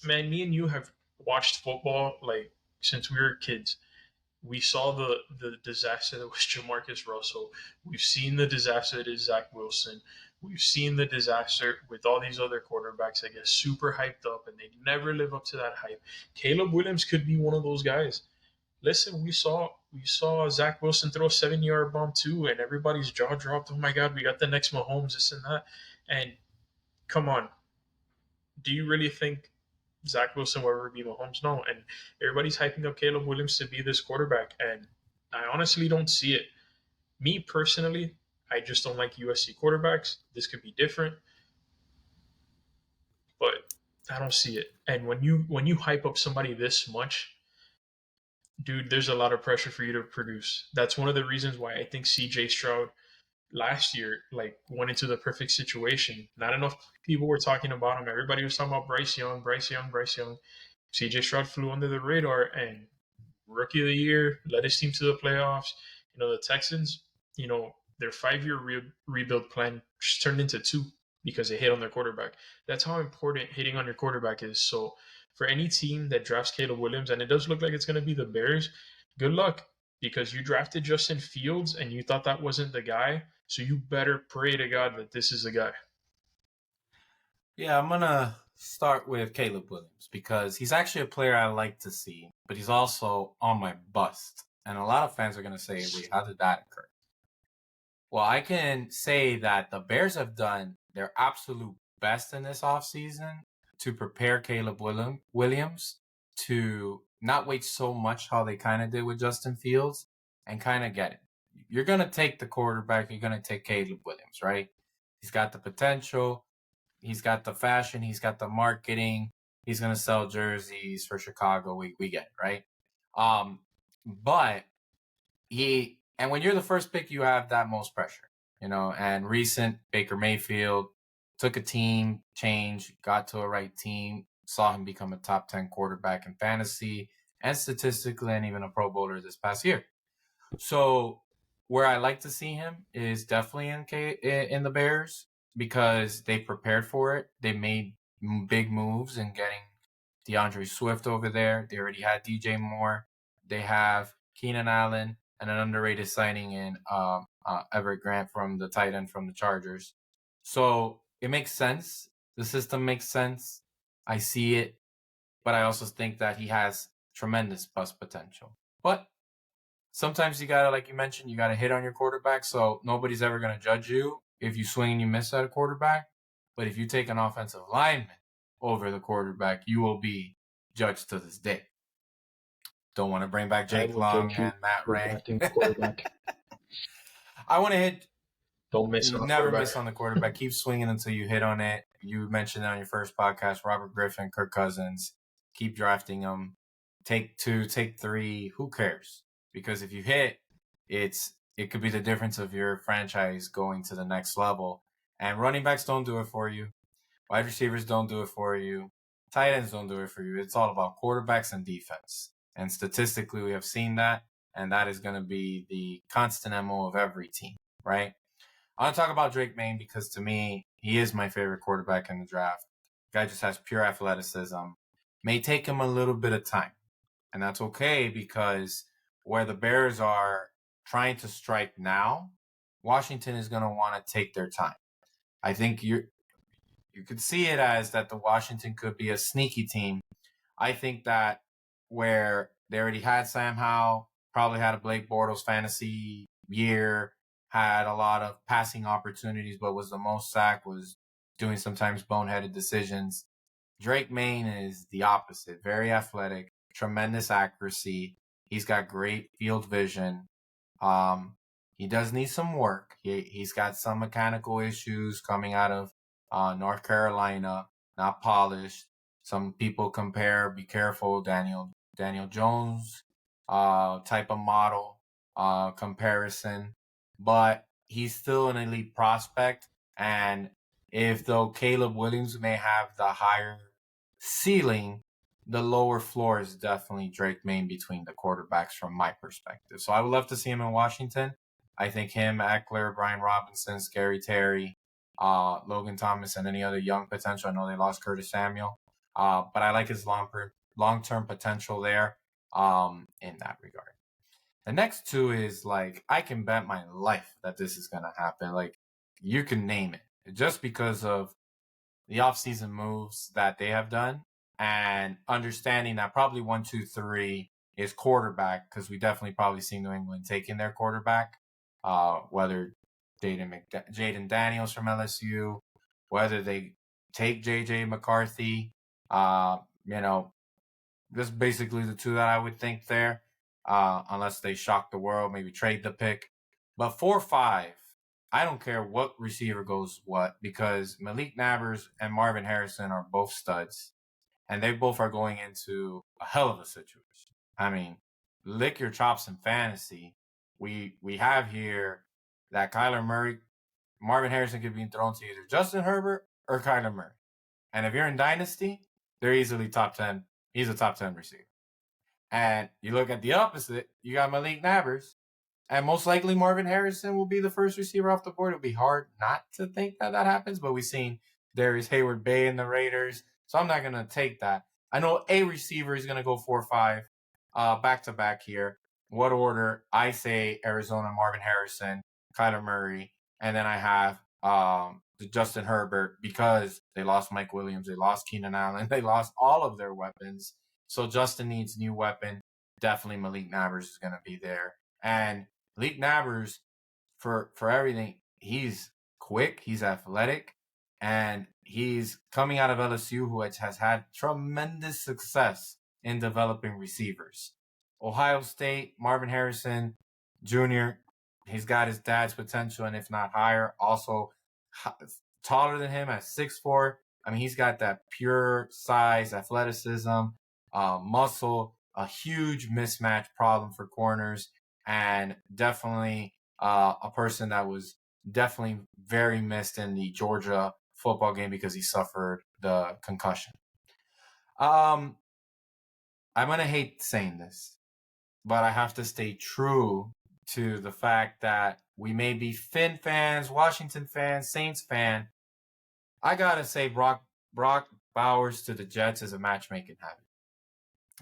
Man, me and you have watched football like since we were kids. We saw the disaster that was Jamarcus Russell. We've seen the disaster that is Zach Wilson. We've seen the disaster with all these other quarterbacks that get super hyped up and they never live up to that hype. Caleb Williams could be one of those guys. Listen, we saw Zach Wilson throw a 7-yard bomb too, and everybody's jaw dropped. Oh my God, we got the next Mahomes, this and that. And come on, do you really think Zach Wilson will ever be Mahomes? No. And everybody's hyping up Caleb Williams to be this quarterback, and I honestly don't see it. Me personally, I just don't like USC quarterbacks. This could be different, but I don't see it. And when you hype up somebody this much, dude, there's a lot of pressure for you to produce. That's one of the reasons why I think CJ Stroud last year like went into the perfect situation. Not enough people were talking about him. Everybody was talking about Bryce Young, Bryce Young, Bryce Young. CJ Stroud flew under the radar and rookie of the year, led his team to the playoffs. The Texans, their 5-year rebuild plan just turned into 2 because they hit on their quarterback. That's how important hitting on your quarterback is. So for any team that drafts Caleb Williams, and it does look like it's going to be the Bears, good luck because you drafted Justin Fields and you thought that wasn't the guy. So you better pray to God that this is the guy. Yeah, I'm going to start with Caleb Williams because he's actually a player I like to see, but he's also on my bust. And a lot of fans are going to say, wait, how did that occur? Well, I can say that the Bears have done their absolute best in this offseason to prepare Caleb Williams to not wait so much how they kind of did with Justin Fields and kind of get it. You're going to take the quarterback. You're going to take Caleb Williams, right? He's got the potential. He's got the fashion. He's got the marketing. He's going to sell jerseys for Chicago. We get it, right? But and when you're the first pick, you have that most pressure, and recent Baker Mayfield took a team change, got to a right team, saw him become a top 10 quarterback in fantasy and statistically and even a Pro Bowler this past year. So where I like to see him is definitely in the Bears because they prepared for it. They made big moves in getting DeAndre Swift over there. They already had DJ Moore. They have Keenan Allen and an underrated signing in Everett Grant from the tight end from the Chargers. So it makes sense. The system makes sense. I see it. But I also think that he has tremendous bust potential. But sometimes you got to, like you mentioned, you got to hit on your quarterback. So nobody's ever going to judge you if you swing and you miss at a quarterback. But if you take an offensive lineman over the quarterback, you will be judged to this day. Don't want to bring back Jake Long and Matt Ray. I want to hit. Don't miss on the Never miss on the quarterback. Keep swinging until you hit on it. You mentioned it on your first podcast, Robert Griffin, Kirk Cousins. Keep drafting them. Take 2, take 3. Who cares? Because if you hit, it's it could be the difference of your franchise going to the next level. And running backs don't do it for you. Wide receivers don't do it for you. Tight ends don't do it for you. It's all about quarterbacks and defense. And statistically, we have seen that. And that is going to be the constant MO of every team, right? I want to talk about Drake May because to me, he is my favorite quarterback in the draft. The guy just has pure athleticism. May take him a little bit of time. And that's okay because where the Bears are trying to strike now, Washington is going to want to take their time. I think you could see it as that the Washington could be a sneaky team. I think that where they already had Sam Howell, probably had a Blake Bortles fantasy year, had a lot of passing opportunities, but was the most sacked, was doing sometimes boneheaded decisions. Drake May is the opposite. Very athletic, tremendous accuracy. He's got great field vision. He does need some work. He's got some mechanical issues coming out of North Carolina, not polished. Some people compare, be careful, Daniel Jones type of model comparison. But he's still an elite prospect. And if though Caleb Williams may have the higher ceiling, the lower floor is definitely Drake May between the quarterbacks from my perspective. So I would love to see him in Washington. I think him, Eckler, Brian Robinson, Scary Terry, Logan Thomas, and any other young potential. I know they lost Curtis Samuel, but I like his long-term potential there in that regard. The next two is like, I can bet my life that this is going to happen. Like, you can name it just because of the offseason moves that they have done and understanding that probably 1, 2, 3 is quarterback because we definitely probably see New England taking their quarterback, whether Jaden Daniels from LSU, whether they take JJ McCarthy, this is basically the two that I would think there, unless they shock the world, maybe trade the pick. But 4, 5, I don't care what receiver goes what because Malik Nabers and Marvin Harrison are both studs, and they both are going into a hell of a situation. I mean, lick your chops in fantasy. We have here that Kyler Murray, Marvin Harrison could be thrown to either Justin Herbert or Kyler Murray. And if you're in Dynasty, they're easily top 10. He's a top 10 receiver. And you look at the opposite, you got Malik Nabers, and most likely Marvin Harrison will be the first receiver off the board. It'll be hard not to think that happens, but we've seen Darius Hayward Bay in the Raiders, so I'm not going to take that. I know a receiver is going to go 4 or 5 back-to-back here. What order? I say Arizona, Marvin Harrison, Kyler Murray, and then I have Justin Herbert because they lost Mike Williams, they lost Keenan Allen, they lost all of their weapons. So Justin needs new weapon. Definitely Malik Nabers is going to be there. And Malik Nabers, for everything, he's quick, he's athletic, and he's coming out of LSU, who has had tremendous success in developing receivers. Ohio State, Marvin Harrison Jr., he's got his dad's potential, and if not higher, also taller than him at 6'4". I mean, he's got that pure size, athleticism, muscle, a huge mismatch problem for corners, and definitely a person that was definitely very missed in the Georgia football game because he suffered the concussion. I'm going to hate saying this, but I have to stay true to the fact that we may be Finn fans, Washington fans, Saints fan. I got to say Brock Bowers to the Jets is a matchmaking habit.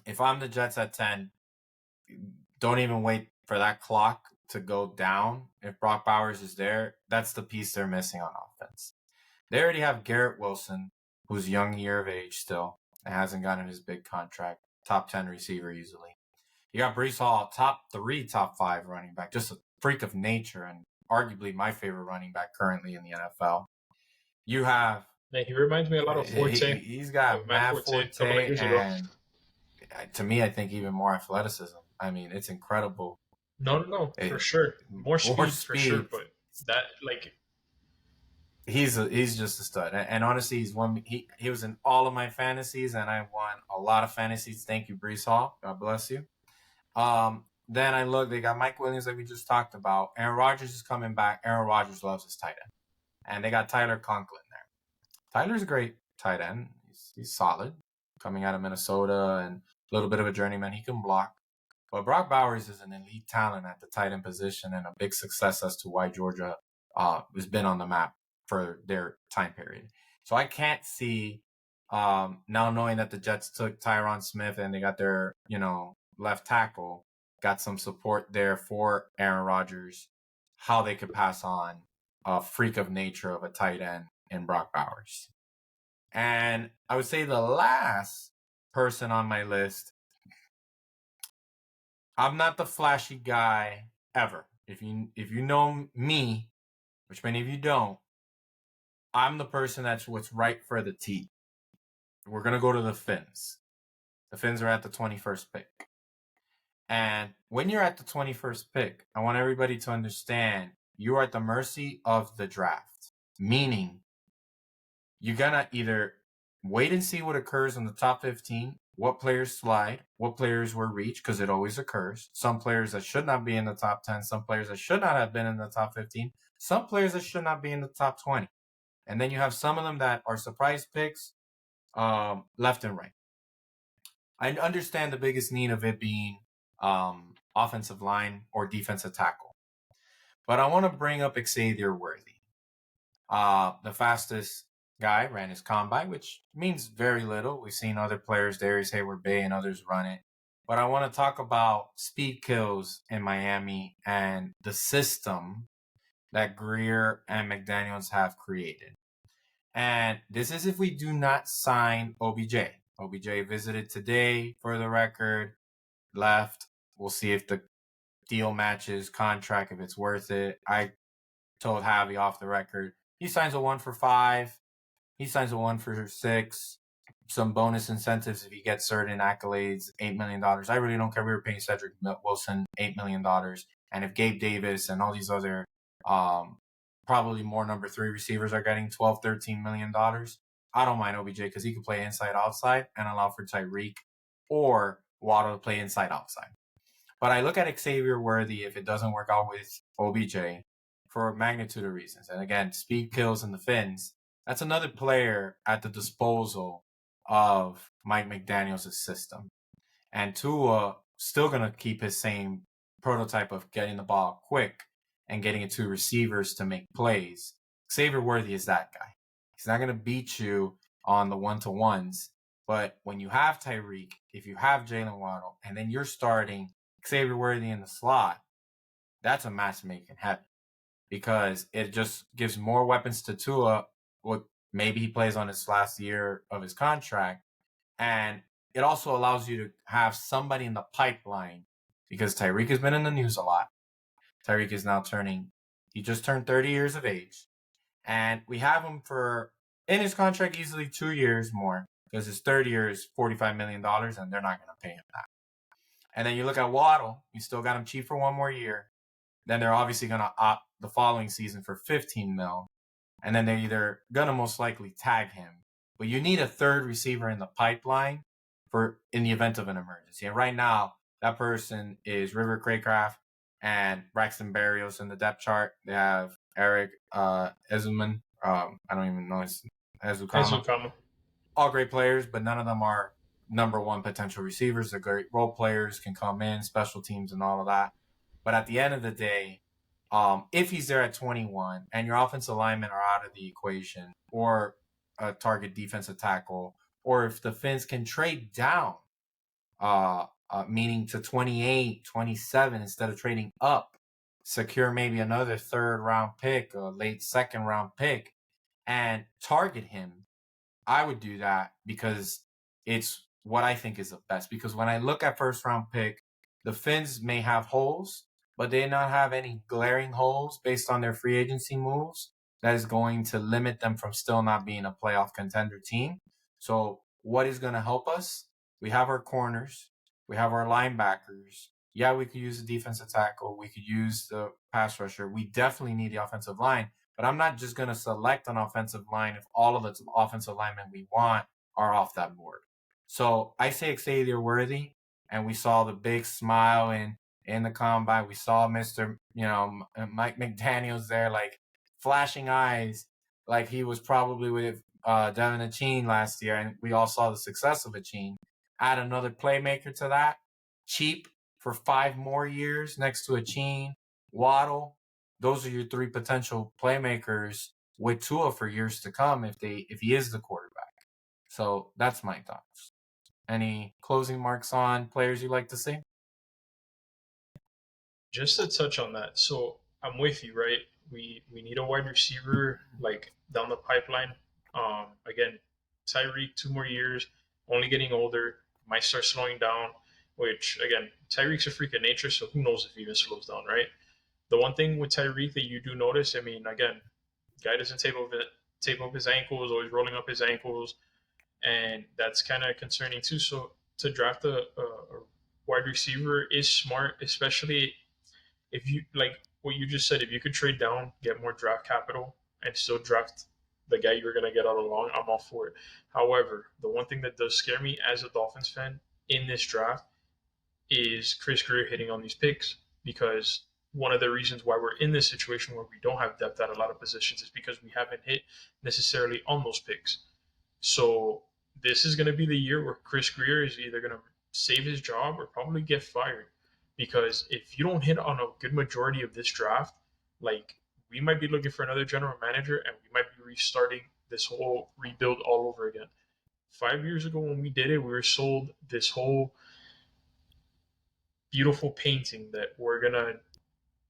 If I'm the Jets at 10, don't even wait for that clock to go down. If Brock Bowers is there, that's the piece they're missing on offense. They already have Garrett Wilson, who's young year of age still, and hasn't gotten his big contract. Top 10 receiver easily. You got Breece Hall, top 3, top 5 running back. Just a freak of nature and arguably my favorite running back currently in the NFL. You have... Yeah, he reminds me a lot of Forte. He's got Matt Forte, a couple of years ago. To me, I think even more athleticism. I mean, it's incredible. No, for sure. More speed, for sure. But that, like, he's just a stud. And honestly, he was in all of my fantasies, and I won a lot of fantasies. Thank you, Breece Hall. God bless you. Then I look, they got Mike Williams like we just talked about. Aaron Rodgers is coming back. Aaron Rodgers loves his tight end. And they got Tyler Conklin there. Tyler's a great tight end. He's solid. Coming out of Minnesota and a little bit of a journeyman. He can block. But Brock Bowers is an elite talent at the tight end position and a big success as to why Georgia has been on the map for their time period. So I can't see now knowing that the Jets took Tyron Smith and they got their, left tackle, got some support there for Aaron Rodgers, how they could pass on a freak of nature of a tight end in Brock Bowers. And I would say the last person on my list, I'm not the flashy guy ever. If you know me, which many of you don't, I'm the person that's what's right for the team. We're going to go to the Fins. The Fins are at the 21st pick. And when you're at the 21st pick, I want everybody to understand you are at the mercy of the draft. Meaning, you're going to either wait and see what occurs in the top 15, what players slide, what players were reached, because it always occurs. Some players that should not be in the top 10, some players that should not have been in the top 15, some players that should not be in the top 20. And then you have some of them that are surprise picks left and right. I understand the biggest need of it being offensive line or defensive tackle. But I want to bring up Xavier Worthy. The fastest guy ran his combine, which means very little. We've seen other players, Darius Hayward-Bay and others run it. But I want to talk about speed kills in Miami and the system that Greer and McDaniels have created. And this is if we do not sign OBJ. OBJ visited today for the record, left. We'll see if the deal matches contract, if it's worth it. I told Javi off the record, he signs a 1 for 5. He signs a 1 for 6. Some bonus incentives if he gets certain accolades, $8 million. I really don't care. We were paying Cedric Wilson $8 million. And if Gabe Davis and all these other probably more number 3 receivers are getting $12, $13 million, I don't mind OBJ because he can play inside, outside, and allow for Tyreek or Waddle to play inside, outside. But I look at Xavier Worthy if it doesn't work out with OBJ for a magnitude of reasons. And again, speed kills in the Fins. That's another player at the disposal of Mike McDaniels' system. And Tua still going to keep his same prototype of getting the ball quick and getting it to receivers to make plays. Xavier Worthy is that guy. He's not going to beat you on the one-to-ones. But when you have Tyreek, if you have Jalen Waddle, and then you're starting Xavier Worthy in the slot, that's a matchmaking heaven because it just gives more weapons to Tua. Well, maybe he plays on his last year of his contract, and it also allows you to have somebody in the pipeline because Tyreek has been in the news a lot. Tyreek is now he just turned 30 years of age, and we have him for in his contract easily 2 years more because his third year is $45 million, and they're not going to pay him that. And then you look at Waddle, you still got him cheap for 1 more year. Then they're obviously going to opt the following season for 15 mil. And then they're either going to most likely tag him. But you need a third receiver in the pipeline in the event of an emergency. And right now, that person is River Craycraft and Braxton Berrios in the depth chart. They have Eric Ezuman. I don't even know his Ezukama. All great players, but none of them are number 1 potential receivers. They're great role players, can come in, special teams and all of that. But at the end of the day, if he's there at 21 and your offensive linemen are out of the equation or a target defensive tackle, or if the Fins can trade down, meaning to 28, 27 instead of trading up, secure maybe another 3rd round pick, a late 2nd round pick, and target him, I would do that because it's what I think is the best. Because when I look at 1st round pick, the Fins may have holes, but they not have any glaring holes based on their free agency moves that is going to limit them from still not being a playoff contender team. So what is going to help us? We have our corners. We have our linebackers. Yeah, we could use the defensive tackle. We could use the pass rusher. We definitely need the offensive line. But I'm not just going to select an offensive line if all of the offensive linemen we want are off that board. So I say Xavier Worthy, and we saw the big smile in in the combine. We saw Mr. Mike McDaniels there, like flashing eyes, like he was probably with Devin Achane last year, and we all saw the success of Achane. Add another playmaker to that, cheap for 5 more years next to Achane, Waddle. Those are your 3 potential playmakers with Tua for years to come if he is the quarterback. So that's my thoughts. Any closing marks on players you'd like to see? Just to touch on that, so I'm with you, right? We need a wide receiver like down the pipeline. Again, Tyreek 2 more years, only getting older, might start slowing down. Which again, Tyreek's a freak of nature, so who knows if he even slows down, right? The one thing with Tyreek that you do notice, I mean, again, guy doesn't tape up his ankles, always rolling up his ankles, and that's kind of concerning too. So to draft a wide receiver is smart, especially if you like what you just said. If you could trade down, get more draft capital, and still draft the guy you were going to get all along, I'm all for it. However, the one thing that does scare me as a Dolphins fan in this draft is Chris Greer hitting on these picks, because one of the reasons why we're in this situation where we don't have depth at a lot of positions is because we haven't hit necessarily on those picks. So this is going to be the year where Chris Greer is either going to save his job or probably get fired. Because if you don't hit on a good majority of this draft, like we might be looking for another general manager and we might be restarting this whole rebuild all over again. 5 years ago when we did it, we were sold this whole beautiful painting that we're gonna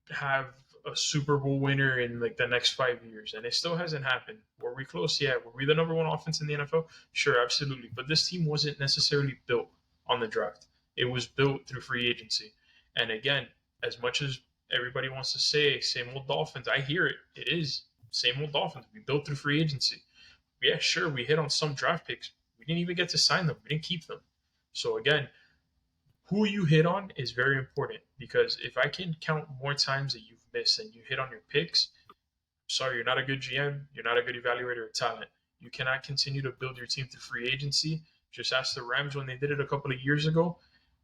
have a Super Bowl winner in like the next 5 years, and it still hasn't happened. Were we close? Yeah. Were we the number one offense in the NFL? Sure, absolutely. But this team wasn't necessarily built on the draft. It was built through free agency. And again, as much as everybody wants to say same old Dolphins, I hear it. It is same old Dolphins. We built through free agency. Yeah, sure, we hit on some draft picks. We didn't even get to sign them. We didn't keep them. So again, who you hit on is very important, because if I can count more times that you've missed and you hit on your picks, sorry, you're not a good GM. You're not a good evaluator of talent. You cannot continue to build your team through free agency. Just ask the Rams when they did it a couple of years ago,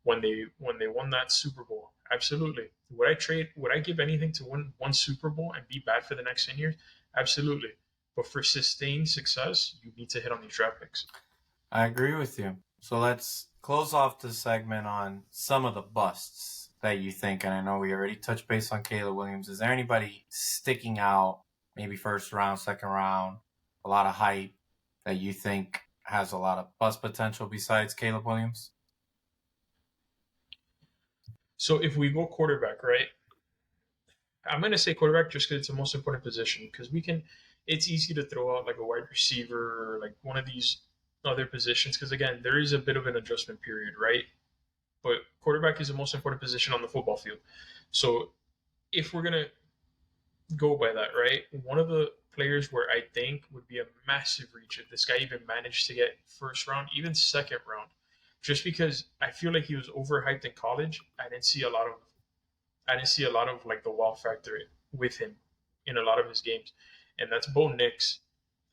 when they won that Super Bowl. Absolutely. Would I trade? Would I give anything to win one Super Bowl and be bad for the next 10 years? Absolutely. But for sustained success, you need to hit on these draft picks. I agree with you. So let's close off the segment on some of the busts that you think, and I know we already touched base on Caleb Williams. Is there anybody sticking out, maybe first round, second round, a lot of hype that you think has a lot of bust potential besides Caleb Williams? So if we go quarterback, right? I'm going to say quarterback just because it's the most important position. Because it's easy to throw out like a wide receiver or like one of these other positions. Because again, there is a bit of an adjustment period, right? But quarterback is the most important position on the football field. So if we're going to go by that, right? One of the players where I think would be a massive reach if this guy even managed to get first round, even second round, just because I feel like he was overhyped in college. I didn't see a lot of like the wow factor with him in a lot of his games, and that's Bo Nix.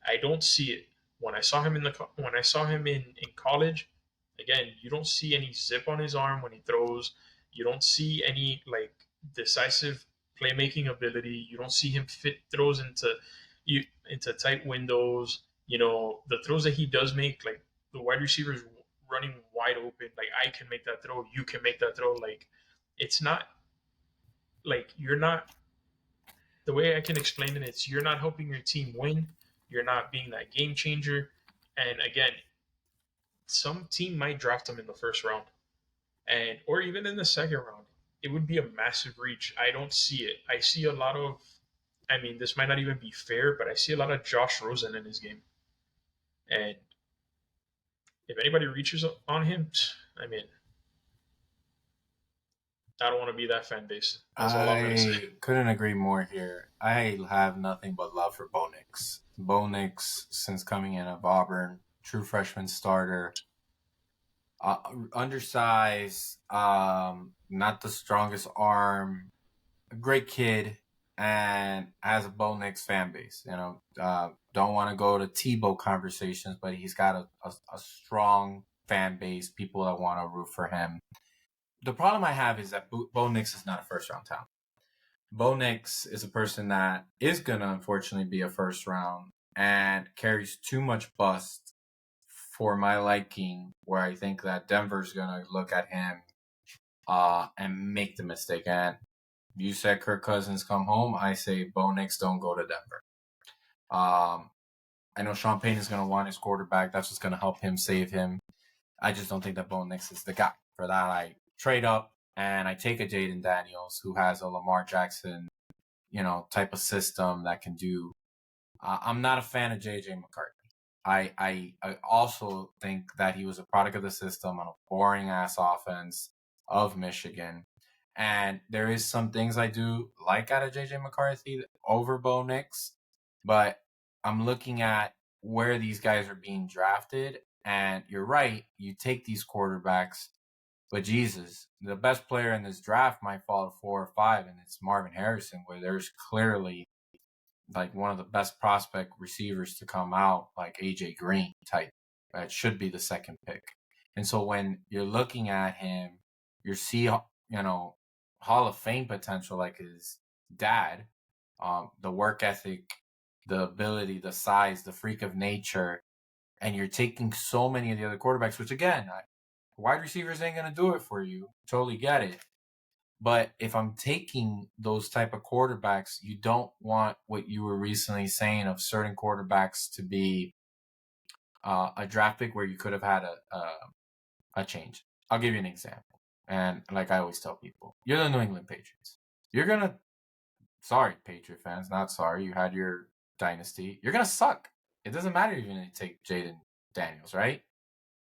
I don't see it when I saw him in college. Again, you don't see any zip on his arm when he throws. You don't see any like decisive playmaking ability. You don't see him fit throws into tight windows. The throws that he does make, like the wide receivers running wide open, like I can make that throw, you can make that throw. Like it's not like you're not the way I can explain it, it's you're not helping your team win. You're not being that game changer. And again, some team might draft him in the first round, and or even in the second round. It would be a massive reach. I don't see it. I see a lot of. I mean, this might not even be fair, but I see a lot of Josh Rosen in his game. And if anybody reaches on him, I mean, I don't want to be that fan base. That's all I'm going to say. I couldn't agree more here. I have nothing but love for Bo Nix. Bo Nix, since coming in of Auburn, true freshman starter, undersized, not the strongest arm, a great kid, and has a Bo Nix fan base. Don't want to go to Tebow conversations, but he's got a strong fan base, people that want to root for him. the problem I have is that Bo Nix is not a first round talent. Bo Nix is a person that is gonna unfortunately be a first round and carries too much bust for my liking. Where I think that Denver's gonna look at him and make the mistake. And you said Kirk Cousins come home. I say Bo Nix don't go to Denver. I know Sean Payton is going to want his quarterback. That's what's going to help him, save him. I just don't think that Bo Nix is the guy. For that, I trade up and I take a Jaden Daniels who has a Lamar Jackson, type of system that can do. I'm not a fan of J.J. McCarthy. I also think that he was a product of the system on a boring ass offense of Michigan. And there is some things I do like out of J.J. McCarthy over Bo Nix, but I'm looking at where these guys are being drafted. And you're right, you take these quarterbacks, but Jesus, the best player in this draft might fall to 4 or 5, and it's Marvin Harrison, where there's clearly like one of the best prospect receivers to come out, like AJ Green type. It should be the second pick. And so when you're looking at him, you see, Hall of Fame potential like his dad, the work ethic, the ability, the size, the freak of nature, and you're taking so many of the other quarterbacks, which again, wide receivers ain't going to do it for you. Totally get it. But if I'm taking those type of quarterbacks, you don't want what you were recently saying of certain quarterbacks to be a draft pick where you could have had a change. I'll give you an example. And like I always tell people, you're the New England Patriots. You're going to, sorry, Patriot fans, not sorry, you had your dynasty. You're going to suck. It doesn't matter if you're going to take Jaden Daniels, right?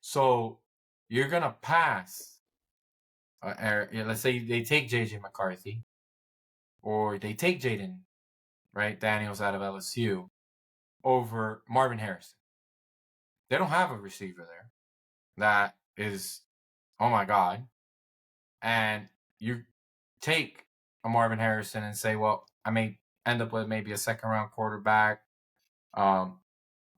So you're going to pass. Let's say they take J.J. McCarthy or they take Jaden, right, Daniels out of LSU over Marvin Harrison. They don't have a receiver there that is, oh my God. And you take a Marvin Harrison and say, well, I may end up with maybe a second round quarterback,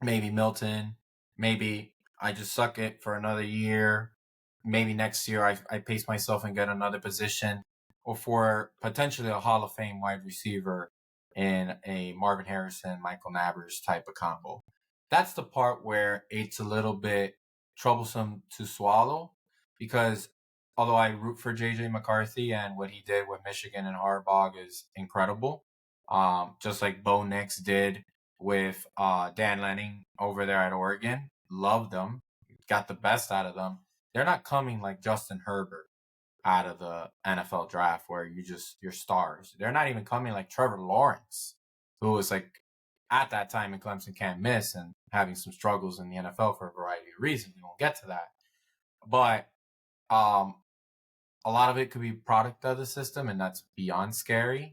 maybe Milton, maybe I just suck it for another year. Maybe next year I pace myself and get another position, or for potentially a Hall of Fame wide receiver in a Marvin Harrison, Michael Nabers type of combo. That's the part where it's a little bit troublesome to swallow, because although I root for JJ McCarthy and what he did with Michigan and Harbaugh is incredible, just like Bo Nix did with Dan Lanning over there at Oregon. Loved them, got the best out of them. They're not coming like Justin Herbert out of the NFL draft where you're stars. They're not even coming like Trevor Lawrence, who was like at that time in Clemson can't miss and having some struggles in the NFL for a variety of reasons. We won't get to that. But a lot of it could be product of the system, and that's beyond scary.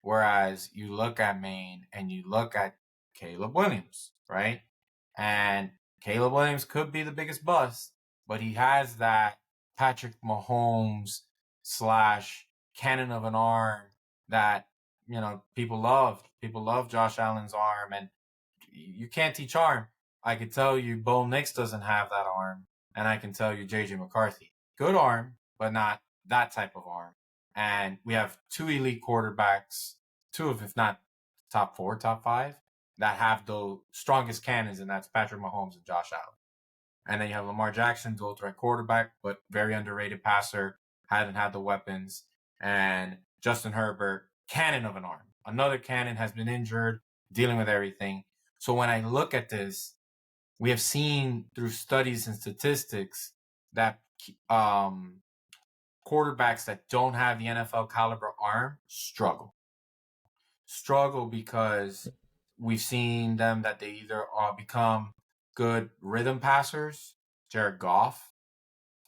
Whereas you look at Maine and you look at Caleb Williams, right? And Caleb Williams could be the biggest bust, but he has that Patrick Mahomes / cannon of an arm that, people love. People love Josh Allen's arm, and you can't teach arm. I could tell you Bo Nix doesn't have that arm, and I can tell you JJ McCarthy. Good arm, but not that type of arm. And we have two elite quarterbacks, two of, if not top 4, top 5, that have the strongest cannons, and that's Patrick Mahomes and Josh Allen. And then you have Lamar Jackson, dual threat quarterback, but very underrated passer, hadn't had the weapons. And Justin Herbert, cannon of an arm. Another cannon has been injured, dealing with everything. So when I look at this, we have seen through studies and statistics that quarterbacks that don't have the NFL caliber arm struggle because we've seen them that they either become good rhythm passers. Jared Goff,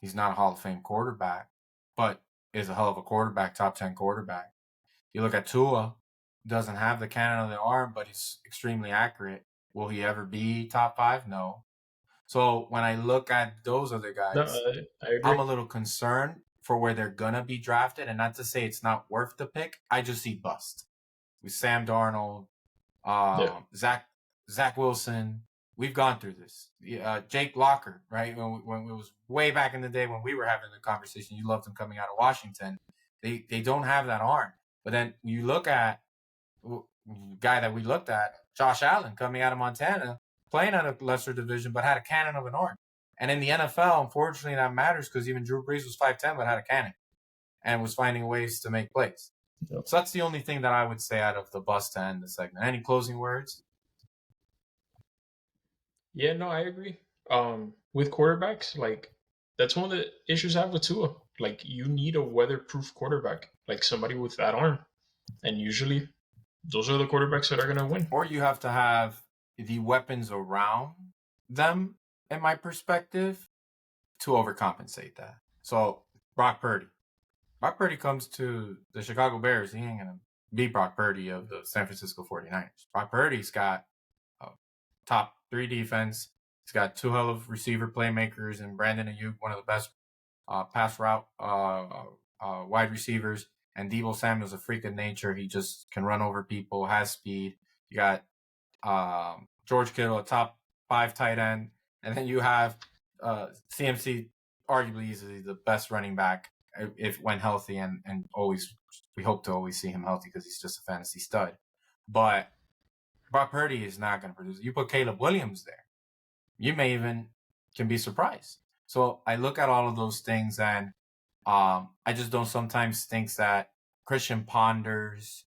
he's not a Hall of Fame quarterback, but is a hell of a quarterback, top 10 quarterback. You look at Tua, doesn't have the cannon of the arm, but he's extremely accurate. Will he ever be top 5? No. So when I look at those other guys, No, I agree. I'm a little concerned for where they're going to be drafted. And not to say it's not worth the pick. I just see bust. With Sam Darnold, Zach Wilson, We've gone through this. Jake Locker, right? When it was way back in the day when we were having the conversation, you loved him coming out of Washington. They don't have that arm. But then you look at guy that we looked at, Josh Allen, coming out of Montana, playing at a lesser division, but had a cannon of an arm. And in the NFL, unfortunately, that matters because even Drew Brees was 5'10", but had a cannon and was finding ways to make plays. Yep. So that's the only thing that I would say out of the bust to end the segment. Any closing words? Yeah, no, I agree. With quarterbacks, like that's one of the issues I have with Tua. Like you need a weatherproof quarterback, like somebody with that arm, and usually those are the quarterbacks that are going to win. Or you have to have the weapons around them, in my perspective, to overcompensate that. So Brock Purdy. Brock Purdy comes to the Chicago Bears. He ain't going to beat Brock Purdy of the San Francisco 49ers. Brock Purdy's got a top 3 defense. He's got 2 hell of receiver playmakers and Brandon Ayuk, one of the best pass route wide receivers. And Deebo Samuel's a freak of nature. He just can run over people, has speed. You got George Kittle, a top 5 tight end. And then you have CMC, arguably easily the best running back if when healthy, and always we hope to always see him healthy because he's just a fantasy stud. But Brock Purdy is not going to produce. You put Caleb Williams there, you may even can be surprised. So I look at all of those things, and I just don't sometimes think that Christian Ponders,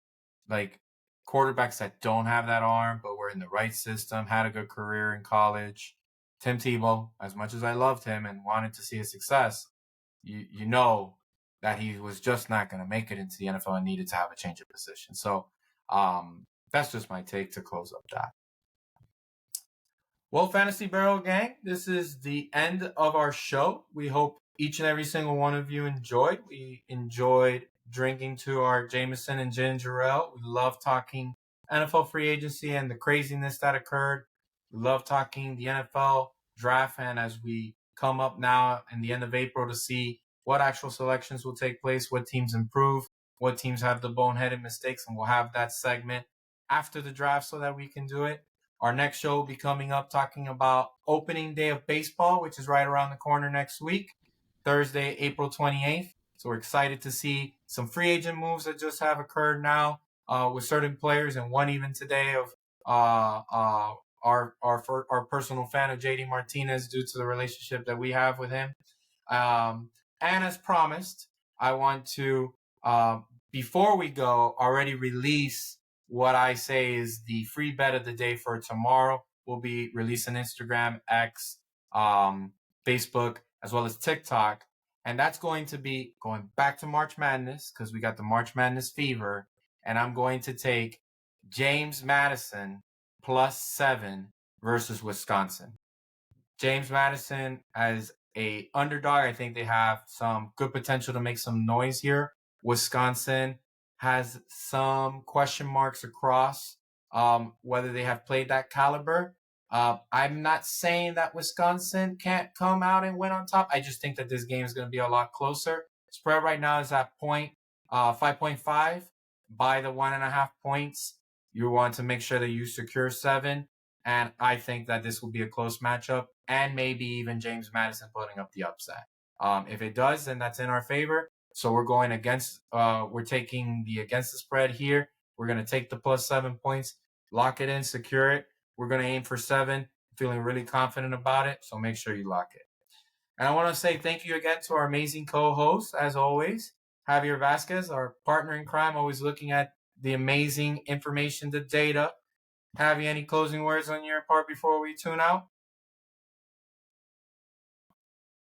like quarterbacks that don't have that arm but were in the right system, had a good career in college. Tim Tebow, as much as I loved him and wanted to see his success, you know that he was just not going to make it into the NFL and needed to have a change of position. So that's just my take to close up that. Well, Fantasy Barrel Gang, this is the end of our show. We hope each and every single one of you enjoyed. We enjoyed drinking to our Jameson and Ginger Ale. We love talking NFL free agency and the craziness that occurred. We love talking the NFL draft, and as we come up now in the end of April to see what actual selections will take place, what teams improve, what teams have the boneheaded mistakes, and we'll have that segment after the draft so that we can do it. Our next show will be coming up talking about opening day of baseball, which is right around the corner next week, Thursday, April 28th. So we're excited to see some free agent moves that just have occurred now with certain players, and one even today of our personal fan of JD Martinez due to the relationship that we have with him. And as promised, I want to, before we go, already release what I say is the free bet of the day for tomorrow. We'll be releasing Instagram, X, Facebook, as well as TikTok. And that's going to be going back to March Madness because we got the March Madness fever. And I'm going to take James Madison +7 versus Wisconsin. James Madison as a underdog. I think they have some good potential to make some noise here. Wisconsin has some question marks across whether they have played that caliber. I'm not saying that Wisconsin can't come out and win on top. I just think that this game is going to be a lot closer. Spread right now is at 5.5. By the 1.5 points, you want to make sure that you secure 7. And I think that this will be a close matchup, and maybe even James Madison putting up the upset. If it does, then that's in our favor. So we're going against, we're taking the against the spread here. We're going to take the +7 points, lock it in, secure it. We're going to aim for 7. Feeling really confident about it. So make sure you lock it. And I want to say thank you again to our amazing co-host, as always, Javier Vasquez, our partner in crime, always looking at the amazing information, the data. Have you any closing words on your part before we tune out?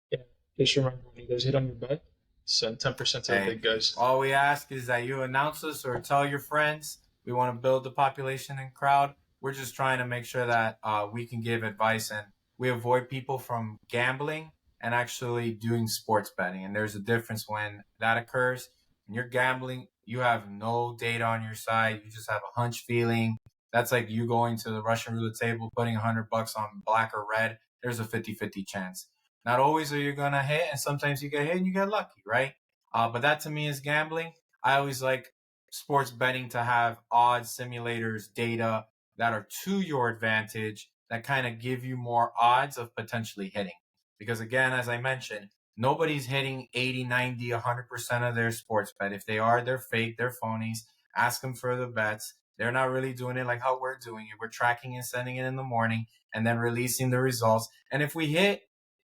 Yeah, just remember when you guys hit on your bet, send 10% to the big guys. All we ask is that you announce us or tell your friends. We want to build the population and crowd. We're just trying to make sure that we can give advice and we avoid people from gambling and actually doing sports betting. And there's a difference when that occurs. When you're gambling, you have no data on your side. You just have a hunch feeling. That's like you going to the Russian roulette table, putting $100 on black or red. There's a 50-50 chance. Not always are you going to hit, and sometimes you get hit and you get lucky, right? But that to me is gambling. I always like sports betting to have odds simulators, data that are to your advantage, that kind of give you more odds of potentially hitting. Because again, as I mentioned, nobody's hitting 80, 90, 100% of their sports bet. If they are, they're fake, they're phonies. Ask them for the bets. They're not really doing it like how we're doing it. We're tracking and sending it in the morning and then releasing the results. And if we hit,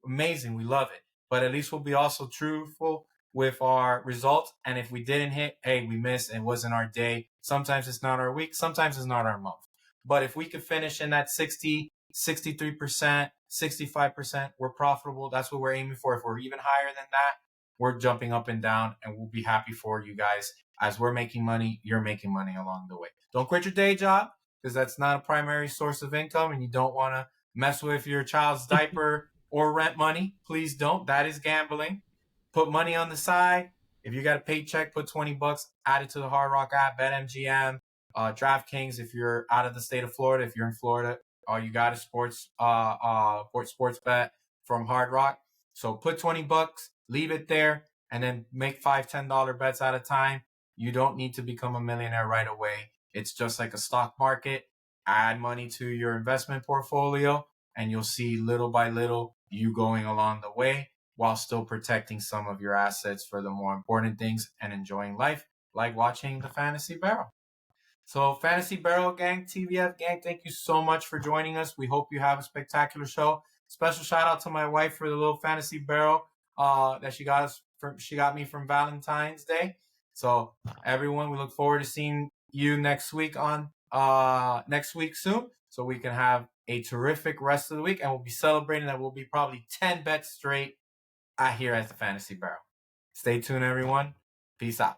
amazing, we love it. But at least we'll be also truthful with our results. And if we didn't hit, hey, we missed. It wasn't our day. Sometimes it's not our week. Sometimes it's not our month. But if we could finish in that 60, 63%, 65%, we're profitable. That's what we're aiming for. If we're even higher than that, we're jumping up and down, and we'll be happy for you guys. As we're making money, you're making money along the way. Don't quit your day job, because that's not a primary source of income, and you don't want to mess with your child's diaper or rent money. Please don't. That is gambling. Put money on the side. If you got a paycheck, put $20, add it to the Hard Rock app, BetMGM, DraftKings. If you're out of the state of Florida, if you're in Florida, you got a sports bet from Hard Rock. So put $20, leave it there, and then make $5, $10 bets at a time. You don't need to become a millionaire right away. It's just like a stock market. Add money to your investment portfolio, and you'll see little by little you going along the way while still protecting some of your assets for the more important things and enjoying life, like watching the Fantasy Barrel. So Fantasy Barrel Gang, TVF Gang, thank you so much for joining us. We hope you have a spectacular show. Special shout out to my wife for the little Fantasy Barrel that she got me from Valentine's Day. So everyone, we look forward to seeing you next week soon, so we can have a terrific rest of the week, and we'll be celebrating that we'll be probably 10 bets straight here at the Fantasy Barrel. Stay tuned, everyone. Peace out.